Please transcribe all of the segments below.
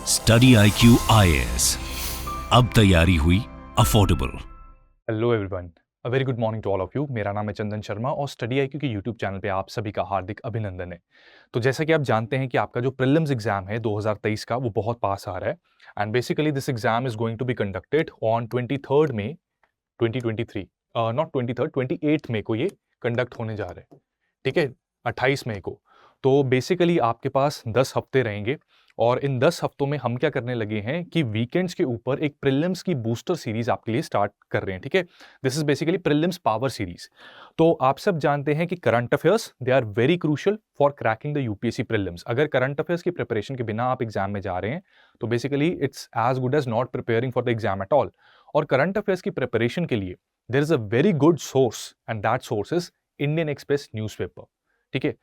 Study IQ IAS, अब तैयारी हुई affordable. Hello everyone, a very good morning to all of you. मेरा नाम है चंदन शर्मा और स्टडी IQ के यूट्यूब चैनल पे आप सभी का हार्दिक अभिनंदन है। तो जैसा कि आप जानते हैं कि आपका जो प्रीलिम्स एग्जाम है 2023 का वो बहुत पास आ रहा है and basically this exam is going to be conducted on 23 May 2023, not 23, 28 मई को ये कंडक्ट होने जा रहे हैं। ठीक है, 28 मई को। तो बेसिकली आपके पास 10 हफ्ते रहेंगे और इन 10 हफ्तों में हम क्या करने लगे हैं कि वीकेंड्स के ऊपर एक प्रीलिम्स की बूस्टर सीरीज आपके लिए स्टार्ट कर रहे हैं। ठीक है, this is basically prelims power series. तो आप सब जानते हैं कि current affairs they are very crucial for cracking the UPSC prelims. अगर करंट अफेयर्स की प्रिपरेशन के बिना आप एग्जाम में जा रहे हैं तो basically it's as good as not preparing for the exam at all. और करंट अफेयर्स की प्रिपरेशन के लिए there is a very good source and that source is Indian express newspaper. ठीक है,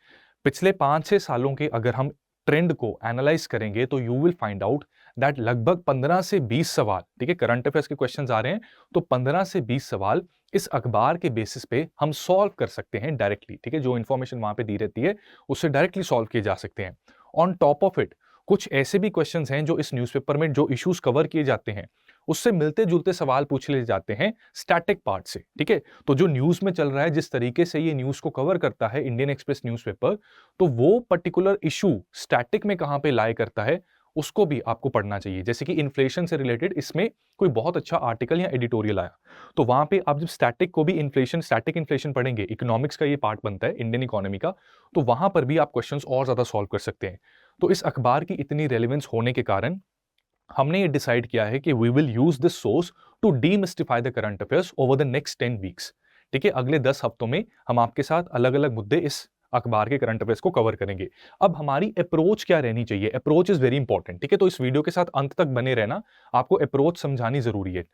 पिछले 5-6 सालों के अगर हम ट्रेंड को एनालाइज करेंगे तो you will find out that लगभग 15 से 20 सवाल, ठीक है, करंट अफेयर्स के क्वेश्चंस आ रहे हैं तो 15 से 20 सवाल इस अखबार के बेसिस पे हम सॉल्व कर सकते हैं डायरेक्टली। ठीक है, जो इंफॉर्मेशन वहां पे दी रहती है उससे डायरेक्टली सॉल्व किए जा सकते हैं। ऑन टॉप ऑफ इट कुछ ऐसे भी क्वेश्चंस हैं जो इस न्यूज़पेपर में जो इश्यूज कवर किए जाते हैं उससे मिलते जुलते सवाल पूछ लिए जाते हैं स्टैटिक पार्ट से। ठीक है, तो जो न्यूज में चल रहा है, जिस तरीके से ये न्यूज को कवर करता है इंडियन एक्सप्रेस न्यूज़पेपर, तो वो पर्टिकुलर इशू स्टैटिक में कहां पे लाई करता है उसको भी आपको पढ़ना चाहिए। जैसे कि इन्फ्लेशन से रिलेटेड इसमें कोई बहुत अच्छा आर्टिकल या एडिटोरियल आया तो वहां पे आप जब स्टैटिक को भी इन्फ्लेशन, स्टैटिक इन्फ्लेशन पढ़ेंगे, इकोनॉमिक्स का ये पार्ट बनता है इंडियन इकोनॉमी का, तो वहां पर भी आप क्वेश्चंस और ज्यादा सॉल्व कर सकते हैं। तो इस अखबार की इतनी रेलेवेंस होने के कारण हमने ये डिसाइड किया है कि we will use this source to demystify the current affairs over the next 10 weeks. ठीक है, अगले 10 हफ्तों में हम आपके साथ अलग अलग मुद्दे इस अखबार के करंट अफेयर्स को कवर करेंगे। अब हमारी अप्रोच क्या रहनी चाहिए, अप्रोच इज वेरी इंपॉर्टेंट। ठीक है, तो इस वीडियो के साथ अंत तक बने रहना, आपको अप्रोच समझानी जरूरी है।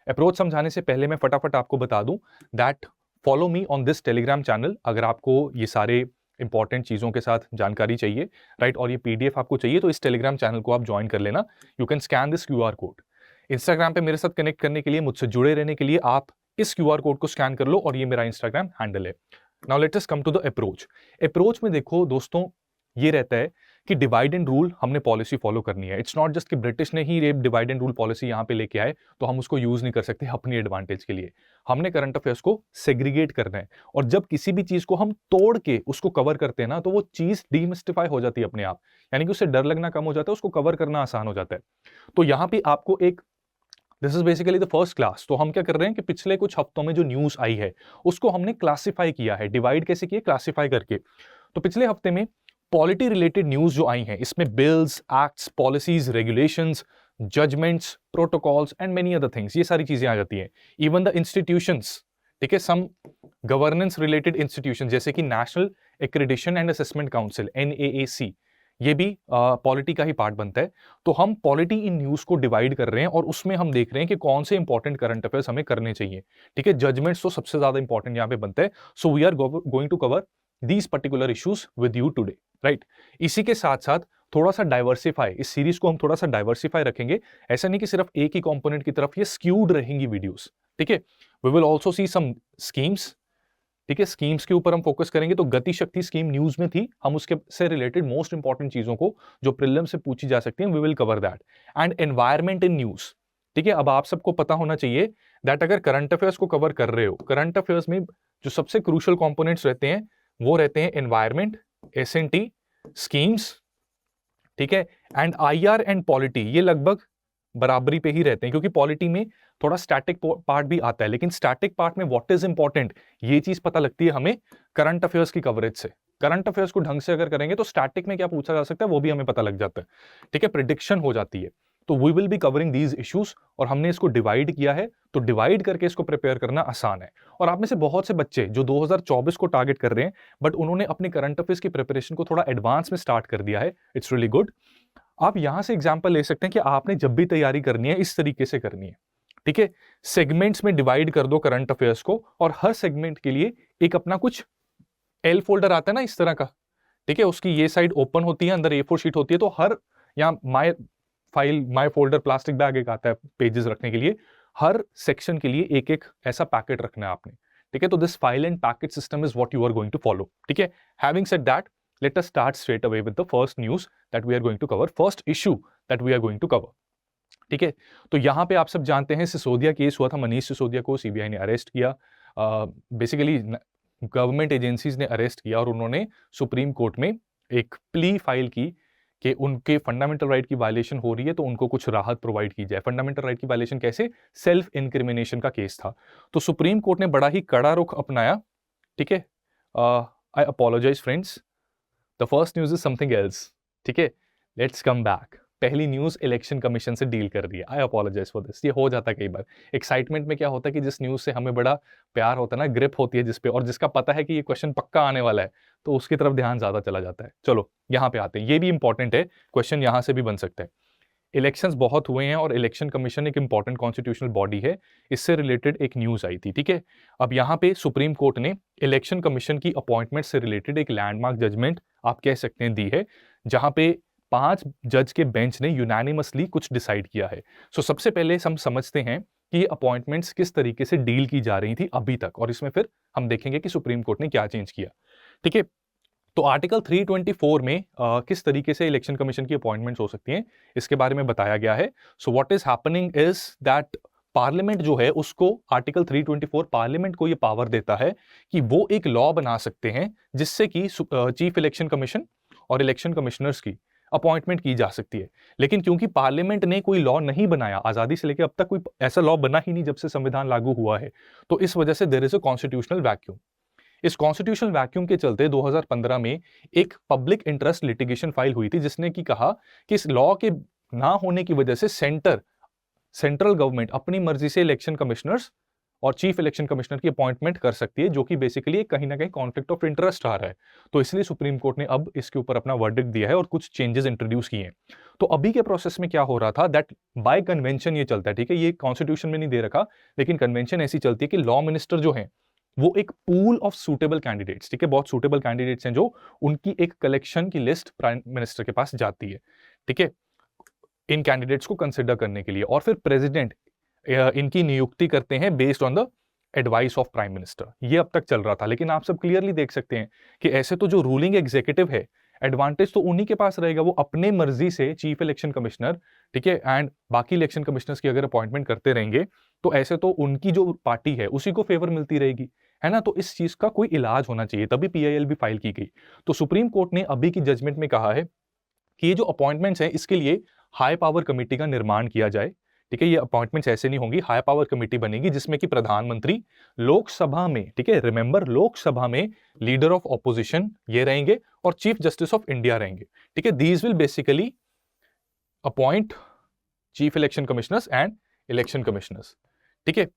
अप्रोच समझाने से पहले मैं फटाफट आपको बता दूं that follow me on this Telegram channel अगर आपको ये सारे इंपॉर्टेंट चीज़ों के साथ जानकारी चाहिए, राइट, और ये PDF आपको चाहिए तो इस टेलीग्राम चैनल को आप ज्वाइन कर लेना। You can scan this QR code. Instagram पे मेरे साथ कनेक्ट करने के लिए, मुझसे जुड़े रहने के लिए आप इस QR कोड को स्कैन कर लो और ये मेरा इंस्टाग्राम हैंडल है। Now let us come to the approach. Approach में देखो दोस्तों, ये रहता है कि डिवाइड एंड रूल हमने पॉलिसी फॉलो करनी है। इट्स नॉट जस्ट कि ब्रिटिश ने ही ये डिवाइड एंड रूल पॉलिसी यहाँ पे लेके आए तो हम उसको यूज नहीं कर सकते अपनी एडवांटेज के लिए। हमने करंट अफेयर्स को सेग्रीगेट करना है और जब किसी भी चीज को हम तोड़ के उसको कवर करते हैं ना तो वो चीज डीमिस्टिफाई हो जाती है अपने आप, यानी कि उससे डर लगना कम हो जाता है, उसको कवर करना आसान हो जाता है। तो यहाँ पे आपको एक, this is basically the first class. तो हम क्या कर रहे हैं कि पिछले कुछ हफ्तों में जो न्यूज आई है उसको हमने क्लासिफाई किया है। डिवाइड कैसे किए, क्लासिफाई करके। तो पिछले हफ्ते में पॉलिटी रिलेटेड न्यूज जो आई हैं इसमें bills, acts, policies, regulations, judgments, protocols and many other things, ये सारी चीजें आ जाती हैं। इवन द इंस्टीट्यूशंस, ठीक है, सम गवर्नेंस रिलेटेड इंस्टीट्यूशन जैसे कि national accreditation and assessment council NAAC, ये भी पॉलिटी का ही पार्ट बनता है। तो हम पॉलिटी इन न्यूज को डिवाइड कर रहे हैं और उसमें हम देख रहे हैं कि कौन से इंपॉर्टेंट करंट अफेयर्स हमें करने चाहिए। ठीक है, जजमेंट्स तो सबसे ज्यादा इंपॉर्टेंट यहाँ पे बनता है। So we are going to cover these particular issues with you today, right. इसी के साथ साथ थोड़ा सा डाइवर्सिफाई, इस सीरीज को हम थोड़ा सा डाइवर्सिफाई रखेंगे। ऐसा नहीं कि सिर्फ एक ही कंपोनेंट की तरफ ये स्क्यूड रहेंगी वीडियोस। ठीक है, we will also see some schemes. ठीक है, स्कीम्स के ऊपर हम फोकस करेंगे। तो गति शक्ति स्कीम न्यूज में थी, हम उसके से रिलेटेड मोस्ट इंपॉर्टेंट चीजों को जो प्रीलिम से पूछी जा सकती हैं we will cover that. And environment in news, ठीक है, अब आप सबको पता होना चाहिए दैट अगर करंट अफेयर्स को कवर कर रहे हो, करंट अफेयर्स में जो सबसे क्रूशियल कंपोनेंट्स रहते हैं वो रहते हैं एनवायरमेंट, SNT, स्कीम्स, ठीक है, एंड IR एंड पॉलिटी। ये लगभग बराबरी पे ही रहते हैं क्योंकि पॉलिटी में थोड़ा स्टैटिक पार्ट भी आता है, लेकिन स्टैटिक पार्ट में व्हाट इज इंपॉर्टेंट ये चीज पता लगती है हमें करंट अफेयर्स की कवरेज से। करंट अफेयर्स को ढंग से अगर करेंगे तो स्टैटिक में क्या पूछा जा सकता है वो भी हमें पता लग जाता है। ठीक है, प्रिडिक्शन हो जाती है। तो we will be covering these issues और हमने इसको डिवाइड किया है, तो डिवाइड करके इसको प्रिपेयर करना आसान है। और आप में से बहुत से बच्चे जो 2024 को टारगेट कर रहे हैं बट उन्होंने अपने करंट अफेयर्स की प्रिपरेशन को थोड़ा एडवांस में स्टार्ट कर दिया है, इट्स रियली गुड। आप यहां से एग्जाम्पल ले सकते हैं कि आपने जब भी तैयारी करनी है इस तरीके से करनी है। ठीक है, सेगमेंट्स में डिवाइड कर दो करंट अफेयर्स को और हर सेगमेंट के लिए एक अपना कुछ L फोल्डर आता है ना इस तरह का। ठीक है, उसकी ये साइड ओपन होती है, अंदर A4 शीट होती है, तो हर यहाँ my file, my folder, plastic bag एक आता है पेजेस रखने के लिए, हर सेक्शन के लिए एक एक ऐसा पैकेट रखना है आपने। ठीक है, तो this file and packet system is what you are going to follow. ठीक है, having said that let us start straight away with the first news that we are going to cover, first issue that we are going to cover. ठीक है, तो यहाँ पे आप सब जानते हैं सिसोदिया केस हुआ था, मनीष सिसोदिया को सीबीआई ने अरेस्ट किया, बेसिकली गवर्नमेंट एजेंसीज ने अरेस्ट किया और उन्होंने सुप्रीम कोर्ट में एक प्ली फाइल की कि उनके फंडामेंटल राइट की वायलेशन हो रही है तो उनको कुछ राहत प्रोवाइड की जाए। फंडामेंटल राइट की वायलेशन कैसे? सेल्फ इंक्रिमिनेशन का केस था। तो सुप्रीम कोर्ट ने बड़ा ही कड़ा रुख अपनाया। ठीक है, I apologise friends, the first news is something else. ठीक है, लेट्स कम बैक। पहली न्यूज इलेक्शन कमीशन से डील कर दी है। I apologise for this. ये हो जाता है कई बार एक्साइटमेंट में। क्या होता है कि जिस न्यूज से हमें बड़ा प्यार होता है ना, ग्रिप होती है जिस पे, और जिसका पता है कि ये क्वेश्चन पक्का आने वाला है, तो उसकी तरफ ध्यान ज्यादा चला जाता है। चलो यहाँ पे आते हैं, ये भी इंपॉर्टेंट है, क्वेश्चन यहाँ से भी बन सकते हैं। इलेक्शंस बहुत हुए हैं और इलेक्शन कमीशन एक इंपॉर्टेंट कॉन्स्टिट्यूशनल बॉडी है, इससे रिलेटेड एक न्यूज आई थी। ठीक है, अब यहाँ पे सुप्रीम कोर्ट ने इलेक्शन कमीशन की अपॉइंटमेंट से रिलेटेड एक लैंडमार्क जजमेंट आप कह सकते हैं दी है, जहां पे 5 जज के बेंच ने यूनानिमसली कुछ डिसाइड किया है। सो सबसे पहले हम समझते हैं कि ये अपॉइंटमेंट्स किस तरीके से डील की जा रही थी अभी तक, और इसमें फिर हम देखेंगे कि सुप्रीम कोर्ट ने क्या चेंज किया। ठीक है, तो आर्टिकल 324 में किस तरीके से इलेक्शन कमीशन की अपॉइंटमेंट्स हो सकती हैं, इसके बारे में बताया गया है। So what is happening is that parliament जो है उसको, आर्टिकल 324 पार्लियामेंट को ये पावर देता है कि वो एक लॉ बना सकते हैं जिससे कि चीफ इलेक्शन कमीशन और इलेक्शन कमिश्नर्स की अपॉइंटमेंट की जा सकती है। लेकिन क्योंकि पार्लियामेंट ने कोई लॉ नहीं बनाया, आजादी से लेकर अब तक कोई ऐसा लॉ बना ही नहीं जब से संविधान लागू हुआ है, तो इस वजह से there is a constitutional vacuum. इस कॉन्स्टिट्यूशनल वैक्यूम के चलते 2015 में एक पब्लिक इंटरेस्ट लिटिगेशन फाइल हुई थी, जिसने की कहा कि इस लॉ के ना होने की वजह से सेंट्रल गवर्नमेंट अपनी मर्जी से इलेक्शन कमिश्नर्स और चीफ इलेक्शन कमिश्नर की अपॉइंटमेंट कर सकती है, जो कि बेसिकली कहीं ना कहीं कॉन्फ्लिक्ट ऑफ इंटरेस्ट आ रहा है। तो इसलिए सुप्रीम कोर्ट ने अब इसके ऊपर अपना वर्डिक्ट दिया है और कुछ चेंजेस इंट्रोड्यूस किए हैं। तो अभी के प्रोसेस में क्या हो रहा था, दैट बाय कन्वेंशन ये चलता है। ठीक है, ये कॉन्स्टिट्यूशन में नहीं दे रखा, लेकिन कन्वेंशन ऐसी चलती है कि लॉ मिनिस्टर जो है वो एक पूल ऑफ सूटेबल कैंडिडेट्स, ठीक है, बहुत सूटेबल कैंडिडेट्स हैं जो, उनकी एक कलेक्शन की लिस्ट प्राइम मिनिस्टर के पास जाती है। ठीक है, इन कैंडिडेट्स को कंसिडर करने के लिए, और फिर प्रेसिडेंट इनकी नियुक्ति करते हैं based on the advice of prime minister. ये अब तक चल रहा था, लेकिन आप सब क्लियरली देख सकते हैं कि ऐसे तो जो रूलिंग एग्जीक्यूटिव है, एडवांटेज तो उन्हीं के पास रहेगा, वो अपने मर्जी से चीफ इलेक्शन कमिश्नर, ठीक है, एंड बाकी इलेक्शन कमिश्नर्स की अगर अपॉइंटमेंट करते रहेंगे तो ऐसे तो उनकी जो पार्टी है उसी को फेवर मिलती रहेगी, है ना। तो इस चीज का कोई इलाज होना चाहिए, तभी पीआईएल भी फाइल की गई। तो सुप्रीम कोर्ट ने अभी की जजमेंट में कहा है कि ये जो अपॉइंटमेंट्स हैं इसके लिए हाई पावर कमेटी का निर्माण किया जाए। ठीक है, ये अपॉइंटमेंट्स ऐसे नहीं होंगी, हाई पावर कमेटी बनेगी जिसमें कि प्रधानमंत्री, लोकसभा में, ठीक है, रिमेंबर, लोकसभा में लीडर ऑफ ऑपोजिशन ये रहेंगे और चीफ जस्टिस ऑफ इंडिया रहेंगे। ठीक है, these will basically appoint chief election commissioners and election commissioners. ठीक है,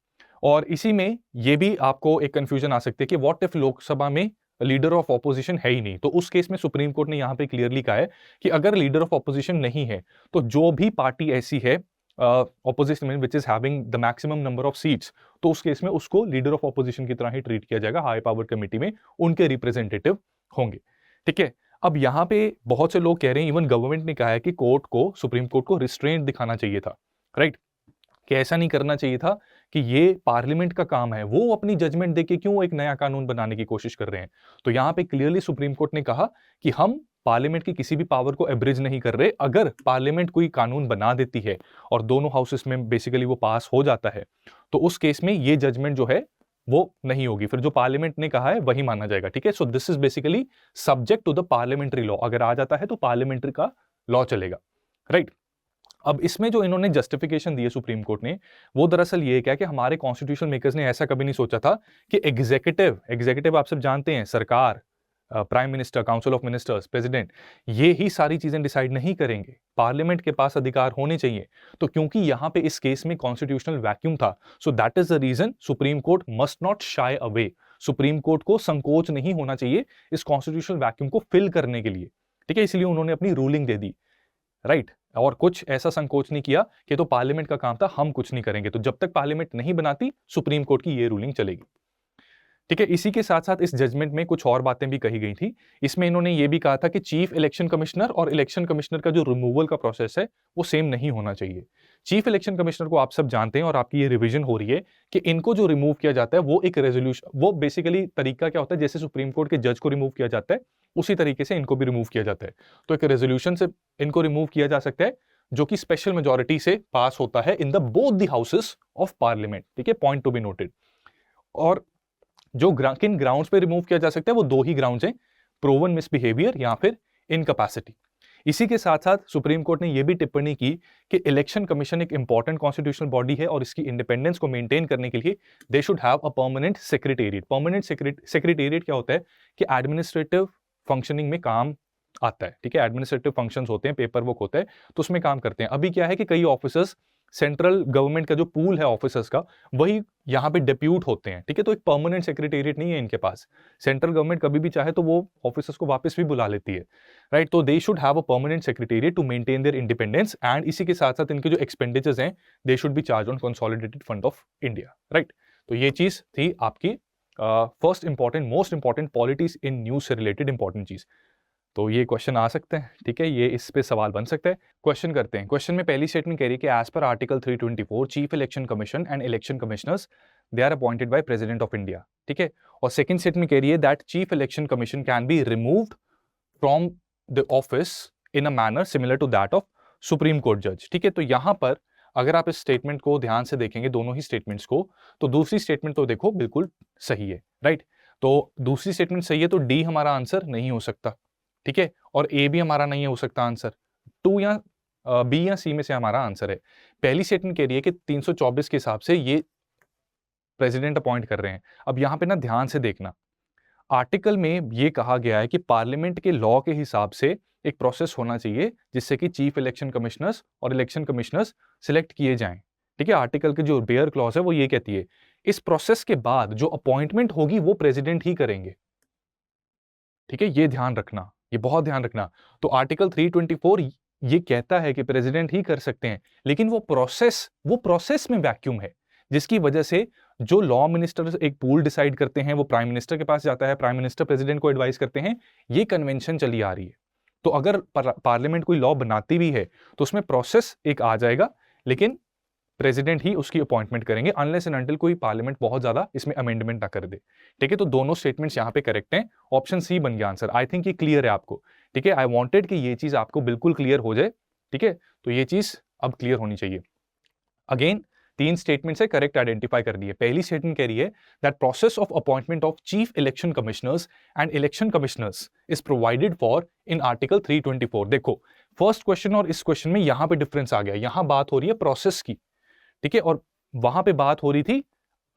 और इसी में ये भी आपको एक कंफ्यूजन आ सकती है कि व्हाट इफ लोकसभा में लीडर ऑफ ऑपोजिशन है ही नहीं, तो उस केस में सुप्रीम कोर्ट ने यहां पे क्लियरली कहा है कि अगर लीडर ऑफ ऑपोजिशन नहीं है तो जो भी पार्टी ऐसी है ऑपोजिशन में which is having the maximum number of seats, तो उस केस में उसको लीडर ऑफ ऑपोजिशन की तरह ही ट्रीट किया जाएगा, हाई पावर कमेटी में उनके रिप्रेजेंटेटिव होंगे। ठीक है, अब यहां पे बहुत से लोग कह रहे हैं, इवन गवर्नमेंट ने कहा है कि कोर्ट को, सुप्रीम कोर्ट को रिस्ट्रेंट दिखाना चाहिए था, राइट, कि ऐसा नहीं करना चाहिए था कि ये पार्लियामेंट का काम है, वो अपनी जजमेंट देके क्यों एक नया कानून बनाने की कोशिश कर रहे हैं। तो यहां पे क्लियरली सुप्रीम कोर्ट ने कहा कि हम पार्लियामेंट की किसी भी पावर को एब्रिज नहीं कर रहे। अगर पार्लियामेंट कोई कानून बना देती है और दोनों हाउसेस में बेसिकली वो पास हो जाता है, तो उस केस में ये जजमेंट जो है वो नहीं होगी, फिर जो पार्लियामेंट ने कहा है वही माना जाएगा। ठीक है, so this is basically subject to the parliamentary law, अगर आ जाता है तो पार्लियामेंट्री का लॉ चलेगा, राइट। अब इसमें जो इन्होंने जस्टिफिकेशन दी है सुप्रीम कोर्ट ने, वो दरअसल ये क्या है कि हमारे कॉन्स्टिट्यूशनल मेकर्स ने ऐसा कभी नहीं सोचा था कि एग्जीक्यूटिव आप सब जानते हैं, सरकार, prime minister, council of ministers, president, ये ही सारी चीजें डिसाइड नहीं करेंगे, पार्लियामेंट के पास अधिकार होने चाहिए। तो क्योंकि यहां पे इस केस में कॉन्स्टिट्यूशनल वैक्यूम था, so that is the reason Supreme Court must not shy away. Supreme Court को संकोच नहीं होना चाहिए इस कॉन्स्टिट्यूशनल वैक्यूम को फिल करने के लिए। ठीक है, इसलिए उन्होंने अपनी रूलिंग दे दी, राइट, और कुछ ऐसा संकोच नहीं किया कि तो पार्लियामेंट का काम था, हम कुछ नहीं करेंगे। तो जब तक पार्लियामेंट नहीं बनाती, सुप्रीम कोर्ट की ये रूलिंग चलेगी। ठीक है, इसी के साथ साथ इस जजमेंट में कुछ और बातें भी कही गई थी। इसमें इन्होंने ये भी कहा था कि चीफ इलेक्शन कमिश्नर और इलेक्शन कमिश्नर का जो रिमूवल का प्रोसेस है वो सेम नहीं होना चाहिए। चीफ इलेक्शन कमिश्नर को आप सब जानते हैं और आपकी ये रिवीजन हो रही है कि इनको जो रिमूव किया जाता है वो एक रेजोल्यूशन, वो बेसिकली तरीका क्या होता है, जैसे सुप्रीम कोर्ट के जज को रिमूव किया जाता है उसी तरीके से इनको भी रिमूव किया जाता है। तो एक रेजोल्यूशन से इनको रिमूव किया जा सकता है, जो कि स्पेशल मेजॉरिटी से पास होता है in the both the houses of parliament. ठीक है, पॉइंट टू बी नोटेड। और जो किन ग्राउंड्स पे रिमूव किया जा सकता है वो दो ही ग्राउंड्स हैं, प्रोवन मिसबिहेवियर या फिर इनकैपेसिटी। इसी के साथ साथ सुप्रीम कोर्ट ने यह भी टिप्पणी की कि इलेक्शन कमीशन एक इंपॉर्टेंट कॉन्स्टिट्यूशनल बॉडी है और इसकी इंडिपेंडेंस को मेंटेन करने के लिए दे should have a permanent secretariat. Permanent secretariat क्या होता है कि एडमिनिस्ट्रेटिव फंक्शनिंग में काम आता है। ठीक है, एडमिनिस्ट्रेटिव फंक्शंस होते हैं, पेपर वर्क होता है, तो उसमें काम करते हैं। अभी क्या है कि कई ऑफिसर्स सेंट्रल गवर्नमेंट का जो पूल है ऑफिसर्स का वही यहाँ पे डिप्यूट होते हैं। ठीक है, तो एक परमानेंट सेक्रेटेरिएट नहीं है इनके पास। सेंट्रल गवर्नमेंट कभी भी चाहे तो वो ऑफिसर्स को वापस भी बुला लेती है, राइट। तो they should have a permanent secretariat to maintain their independence and इसी के साथ साथ इनके जो एक्सपेंडिचर्स हैं they should be charged on consolidated fund of India, right. तो ये चीज थी आपकी first important most important polities in news से रिलेटेड इंपॉर्टेंट चीज। तो ये क्वेश्चन आ सकते हैं, ठीक है, ये इस पे सवाल बन सकता है। क्वेश्चन करते हैं। क्वेश्चन में पहली स्टेटमेंट कह रही है कि as per article 324 chief election commission and election commissioners they are appointed by President of India. ठीक है, और सेकंड स्टेटमेंट कह रही है that chief election commission can be removed from the office in a manner similar to that of Supreme Court जज। ठीक है, तो यहां पर अगर आप इस स्टेटमेंट को ध्यान से देखेंगे, दोनों ही स्टेटमेंट्स को, तो दूसरी स्टेटमेंट तो देखो बिल्कुल सही है, राइट। तो दूसरी स्टेटमेंट सही है तो डी हमारा आंसर नहीं हो सकता, ठीक है, और ए भी हमारा नहीं हो सकता आंसर, टू या बी या सी में से हमारा आंसर है। पहली स्टेटमेंट कह रही है कि 324 के हिसाब से ये प्रेसिडेंट अपॉइंट कर रहे हैं। अब यहां पे ना ध्यान से देखना, आर्टिकल में ये कहा गया है कि पार्लियामेंट के लॉ के हिसाब से एक प्रोसेस होना चाहिए जिससे कि चीफ इलेक्शन कमिश्नर्स और इलेक्शन कमिश्नर्स सिलेक्ट किए जाएं। ठीक है, आर्टिकल की जो बेयर क्लॉज है वो ये कहती है इस प्रोसेस के बाद जो अपॉइंटमेंट होगी वो प्रेसिडेंट ही करेंगे। ठीक है, ये ध्यान रखना, ये बहुत ध्यान रखना। तो आर्टिकल 324 ये कहता है कि प्रेसिडेंट ही कर सकते हैं, लेकिन वो प्रोसेस में वैक्यूम है, जिसकी वजह से जो लॉ मिनिस्टर एक पूल डिसाइड करते हैं वो प्राइम मिनिस्टर के पास जाता है, प्राइम मिनिस्टर प्रेसिडेंट को एडवाइस करते हैं। ये कन्वेंशन चली आ रही है। तो अगर पार्लियामेंट कोई लॉ बनाती भी है तो उसमें प्रोसेस एक आ जाएगा, लेकिन प्रेसिडेंट ही उसकी अपॉइंटमेंट करेंगे अनलेस एंड अनटिल कोई पार्लियामेंट बहुत ज्यादा इसमें अमेंडमेंट ना कर दे। ठीक है, तो दोनों स्टेटमेंट्स यहां पे करेक्ट हैं, ऑप्शन सी बन गया आंसर। आई थिंक ये क्लियर है आपको। ठीक है, आई वांटेड कि ये चीज आपको बिल्कुल क्लियर हो जाए। ठीक है, तो ये चीज अब क्लियर होनी चाहिए। अगेन 3 स्टेटमेंट्स है, करेक्ट आइडेंटिफाई कर दिए। पहली स्टेटमेंट कह रही है that process of appointment of chief election commissioners and election commissioners is provided for in article 324। देखो, फर्स्ट क्वेश्चन और इस क्वेश्चन में यहां पे डिफरेंस आ गया। यहां बात हो रही है प्रोसेस की, ठीक है, और वहां पे बात हो रही थी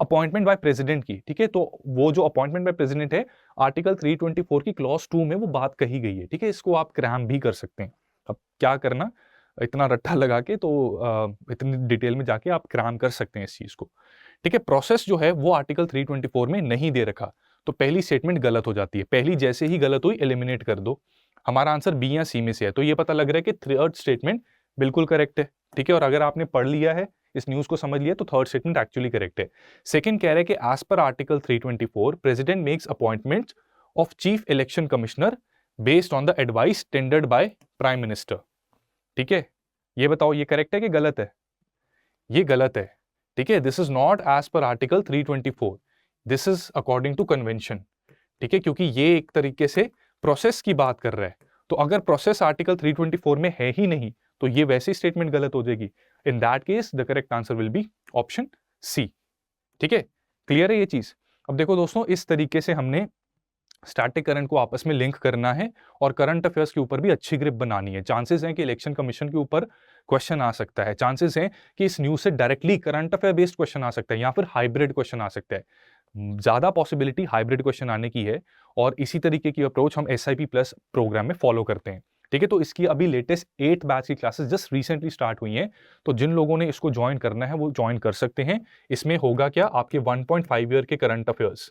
अपॉइंटमेंट बाय प्रेसिडेंट की। ठीक है, तो वो जो अपॉइंटमेंट बाय प्रेसिडेंट है आर्टिकल 324 की क्लॉज 2 में वो बात कही गई है। ठीक है, इसको आप क्रैम भी कर सकते हैं। अब क्या करना, इतना रट्टा लगा के तो इतनी डिटेल में जाके आप क्रैम कर सकते हैं इस चीज को। ठीक है, प्रोसेस जो है वो आर्टिकल 324 में नहीं दे रखा, तो पहली स्टेटमेंट गलत हो जाती है। पहली जैसे ही गलत हुई एलिमिनेट कर दो। हमारा आंसर बी या सी में से है, तो ये पता लग रहा है कि थर्ड स्टेटमेंट बिल्कुल करेक्ट है। ठीक है, और अगर आपने पढ़ लिया है, इस न्यूज को समझ लिया, तो थर्ड स्टेटमेंट एक्चुअली करेक्ट है। सेकंड कह रहा है कि as per article 324 President makes appointment of chief election commissioner based on the advice tendered by Prime Minister. ठीक है, ये बताओ ये करेक्ट है कि गलत है? ये गलत है। ठीक है, this is not as per article 324, this is according to convention. ठीक है, क्योंकि ये एक तरीके से प्रोसेस की बात कर रहा है, तो अगर प्रोसेस आर्टिकल 324 में है ही नहीं तो ये वैसी स्टेटमेंट गलत हो जाएगी। In that case the correct answer will be option C. ठीक है, क्लियर है ये चीज? अब देखो दोस्तों, इस तरीके से हमने स्टैटिक करंट को आपस में लिंक करना है और करंट अफेयर्स के ऊपर भी अच्छी ग्रिप बनानी है। चांसेस हैं कि इलेक्शन कमीशन के ऊपर क्वेश्चन आ सकता है, चांसेस हैं कि इस न्यूज से directly current affair based question आ सकता है या फिर हाइब्रिड क्वेश्चन आ सकता है। ज्यादा पॉसिबिलिटी हाइब्रिड क्वेश्चन आने की है, और इसी तरीके की अप्रोच हम SIP प्लस प्रोग्राम में फॉलो करते हैं। ठीक है, तो इसकी अभी लेटेस्ट 8 बैच की क्लासेस जस्ट रिसेंटली स्टार्ट हुई हैं, तो जिन लोगों ने इसको ज्वाइन करना है वो ज्वाइन कर सकते हैं। इसमें होगा क्या, आपके 1.5 ईयर के करंट अफेयर्स,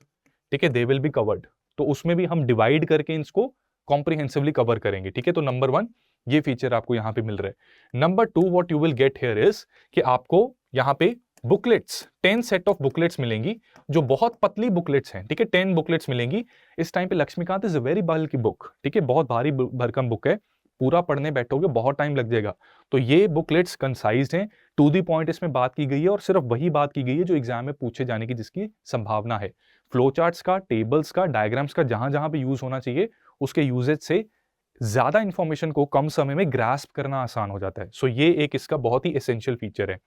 ठीक है, दे विल बी कवर्ड। तो उसमें भी हम डिवाइड करके इसको कॉम्प्रिहेंसिवली कवर करेंगे। ठीक है, तो नंबर 1 ये फीचर आपको यहां पे मिल रहा है। Number 2 what you will get here is कि आपको यहां पे बुकलेट्स 10 सेट ऑफ बुकलेट्स मिलेंगी, जो बहुत पतली बुकलेट्स हैं। ठीक है, 10 बुकलेट्स मिलेंगी। इस टाइम पे Laxmikanth is a very bulky book. ठीक है, बहुत भारी भरकम बुक है, पूरा पढ़ने बैठोगे बहुत टाइम लग जाएगा। तो ये बुकलेट्स कंसाइज्ड हैं, टू दी पॉइंट इसमें बात की गई है, और सिर्फ वही बात की गई है जो एग्जाम में पूछे जाने की जिसकी संभावना है। फ्लो चार्ट्स का, टेबल्स का, डायग्राम्स का जहां जहां पे यूज होना चाहिए उसके यूजेज से ज़्यादा इन्फॉर्मेशन को कम समय में ग्रास्प करना आसान हो जाता है। सो ये एक इसका बहुत ही एसेंशियल फीचर है।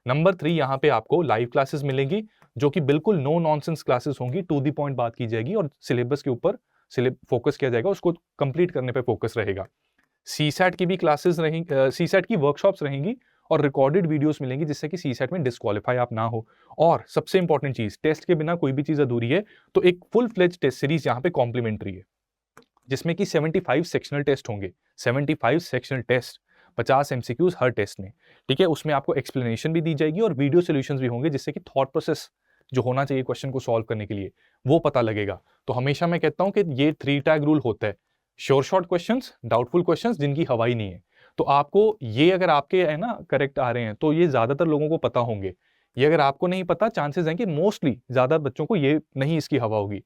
नंबर 3, यहाँ पे आपको लाइव क्लासेस मिलेंगी जो कि बिल्कुल नो नॉनसेंस क्लासेस होंगी, टू द पॉइंट बात की जाएगी और सिलेबस के ऊपर फोकस किया जाएगा, उसको कंप्लीट करने पे फोकस रहेगा। सीसैट की भी क्लासेस रहेंगी, सीसैट की वर्कशॉप्स रहेंगी और रिकॉर्डेड वीडियोस मिलेंगी जिससे कि सीसैट में डिस्क्वालीफाई आप ना हो। और सबसे इंपॉर्टेंट चीज, टेस्ट के बिना कोई भी चीज अधूरी है, तो एक फुल फ्लेज टेस्ट सीरीज यहाँ पे कॉम्प्लीमेंट्री है जिसमें कि 75 सेक्शनल टेस्ट होंगे। 75 सेक्शनल टेस्ट, 50 एमसीक्यूज हर टेस्ट में। ठीक है, उसमें आपको एक्सप्लेनेशन भी दी जाएगी और वीडियो सॉल्यूशंस भी होंगे जिससे कि थॉट प्रोसेस जो होना चाहिए क्वेश्चन को सॉल्व करने के लिए वो पता लगेगा। तो हमेशा मैं कहता हूं कि ये 3 टैग रूल होता है, sure short questions, doubtful questions जिनकी हवाई नहीं है। तो आपको ये अगर आपके है ना करेक्ट आ रहे हैं तो ये ज्यादातर लोगों को पता होंगे। ये अगर आपको नहीं पता, चांसेस हैं कि मोस्टली ज्यादा बच्चों को ये नहीं इसकी हवा होगी।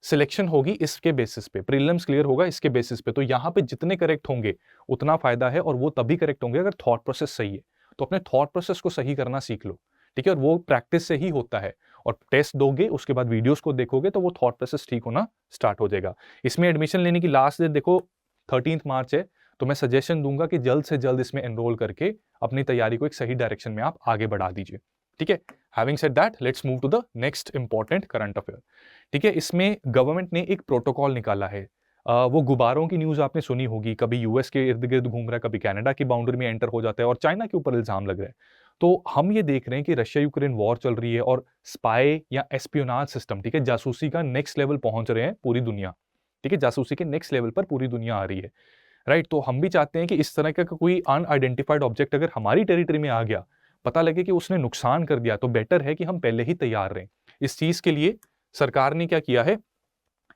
सिलेक्शन होगी इसके बेसिस पे, प्रीलिम्स क्लियर होगा इसके बेसिस पे। तो यहाँ पे जितने करेक्ट होंगे उतना फायदा है और वो तभी करेक्ट होंगे अगर थॉट प्रोसेस सही है। तो अपने थॉट प्रोसेस को सही करना सीख लो। ठीक है, और वो प्रैक्टिस से ही होता है। और टेस्ट दोगे उसके बाद वीडियोस को देखोगे तो वो थॉट प्रोसेस ठीक होना स्टार्ट हो जाएगा। इसमें एडमिशन लेने की लास्ट डेट देखो 13 मार्च है। तो मैं सजेशन दूंगा कि जल्द से जल्द इसमें एनरोल करके अपनी तैयारी को एक सही डायरेक्शन में आप आगे बढ़ा दीजिए। ठीक है, having said that, let's move to the next important current affair. ठीक है, इसमें गवर्नमेंट ने एक प्रोटोकॉल निकाला है। वो गुब्बारों की न्यूज़ आपने सुनी होगी, कभी यूएस के इर्द गिर्द घूम रहा है, कभी कनाडा की बाउंड्री में एंटर हो जाता है और चाइना के ऊपर इल्जाम लग रहा है। तो हम ये देख रहे हैं कि रशिया यूक्रेन वॉर चल रही है और स्पाई या एस्पियोनाज सिस्टम, ठीक है, जासूसी का नेक्स्ट लेवल पहुंच रहे हैं पूरी दुनिया। ठीक है, जासूसी के नेक्स्ट लेवल पर पूरी दुनिया आ रही है। राइट, तो हम भी चाहते हैं कि इस तरह का कोई अनआइडेंटिफाइड ऑब्जेक्ट अगर हमारी टेरिटरी में आ गया, पता लगे कि उसने नुकसान कर दिया, तो बेटर है कि हम पहले ही तैयार रहें। इस चीज के लिए सरकार ने क्या किया है,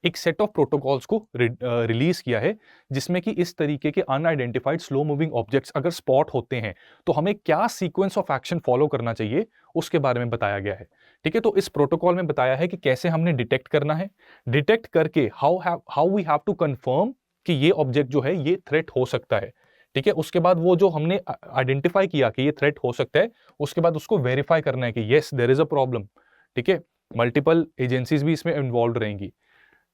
एक सेट ऑफ प्रोटोकॉल्स को रिलीज किया है जिसमें कि इस तरीके के अनआइडेंटिफाइड स्लो मूविंग ऑब्जेक्ट्स अगर स्पॉट होते हैं तो हमें क्या सीक्वेंस ऑफ एक्शन फॉलो करना चाहिए उसके बारे में बताया गया है। ठीक है, तो इस प्रोटोकॉल में बताया है कि कैसे हमने डिटेक्ट करना है, डिटेक्ट करके how we have to confirm कि ये ऑब्जेक्ट जो है ये थ्रेट हो सकता है। ठीक है, उसके बाद वो जो हमने आइडेंटिफाई किया कि ये थ्रेट हो सकता है, उसके बाद उसको वेरीफाई करना है कि yes there is a problem. ठीक है, मल्टीपल एजेंसीज भी इसमें इन्वॉल्व रहेंगी।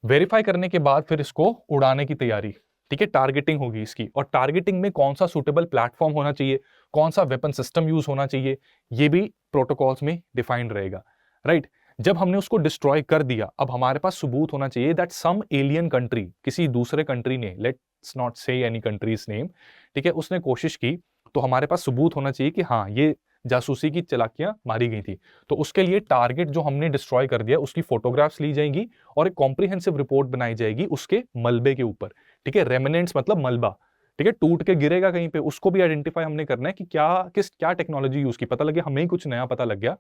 वेरीफाई करने के बाद फिर इसको उड़ाने की तैयारी। ठीक है, टारगेटिंग होगी इसकी, और टारगेटिंग में कौन सा सुटेबल प्लेटफॉर्म होना चाहिए, कौन सा वेपन सिस्टम यूज होना चाहिए, ये भी प्रोटोकॉल्स में डिफाइंड रहेगा। राइट, जब हमने उसको डिस्ट्रॉय कर दिया, अब हमारे पास सबूत होना चाहिए दैट सम एलियन कंट्री, किसी दूसरे कंट्री ने, लेट्स नॉट से एनी कंट्रीज नेम, ठीक है, उसने कोशिश की, तो हमारे पास सबूत होना चाहिए कि हाँ ये जासूसी की चालाकियां मारी गई थी। तो उसके लिए टारगेट जो हमने डिस्ट्रॉय कर दिया उसकी फोटोग्राफ्स ली जाएंगी और एक कॉम्प्रिहेंसिव रिपोर्ट बनाई जाएगी उसके मलबे के ऊपर। ठीक है, रेमिनेंट्स मतलब मलबा। ठीक है, टूट के गिरेगा कहीं पे, उसको भी आइडेंटिफाई हमने करना है कि क्या टेक्नोलॉजी यूज की, पता लगे हमें ही कुछ नया पता लग गया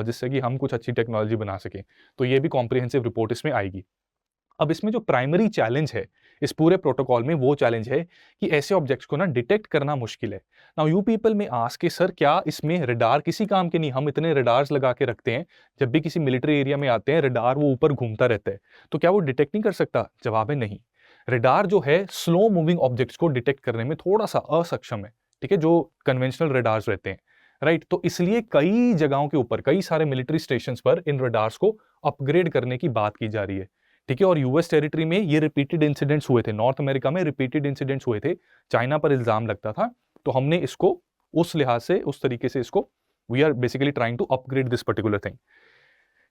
जिससे कि हम कुछ अच्छी टेक्नोलॉजी बना सकें। तो ये भी कॉम्प्रिहेंसिव रिपोर्ट इसमें आएगी। अब इसमें जो प्राइमरी चैलेंज है इस पूरे प्रोटोकॉल में, वो चैलेंज है कि ऐसे ऑब्जेक्ट्स को ना डिटेक्ट करना मुश्किल है। नाउ यू पीपल में आस्क कि सर क्या इसमें रडार किसी काम के नहीं, हम इतने रडार्स लगा के रखते हैं, जब भी किसी मिलिट्री एरिया में आते हैं रडार वो ऊपर घूमता रहता है, तो क्या वो डिटेक्ट नहीं कर सकता? जवाब है नहीं। रडार जो है स्लो मूविंग ऑब्जेक्ट्स को डिटेक्ट करने में थोड़ा सा असक्षम है। ठीक है, जो कन्वेंशनल रडार्स रहते हैं। राइट, तो इसलिए कई जगहों के ऊपर, कई सारे मिलिट्री स्टेशन पर इन रडार्स को अपग्रेड करने की बात की जा रही है। ठीक है, और यूएस टेरिटरी में ये रिपीटेड इंसिडेंट्स हुए थे, नॉर्थ अमेरिका में रिपीटेड इंसिडेंट्स हुए थे, चाइना पर इल्जाम लगता था, तो हमने इसको उस लिहाज से, उस तरीके से इसको we are basically trying to upgrade this particular thing.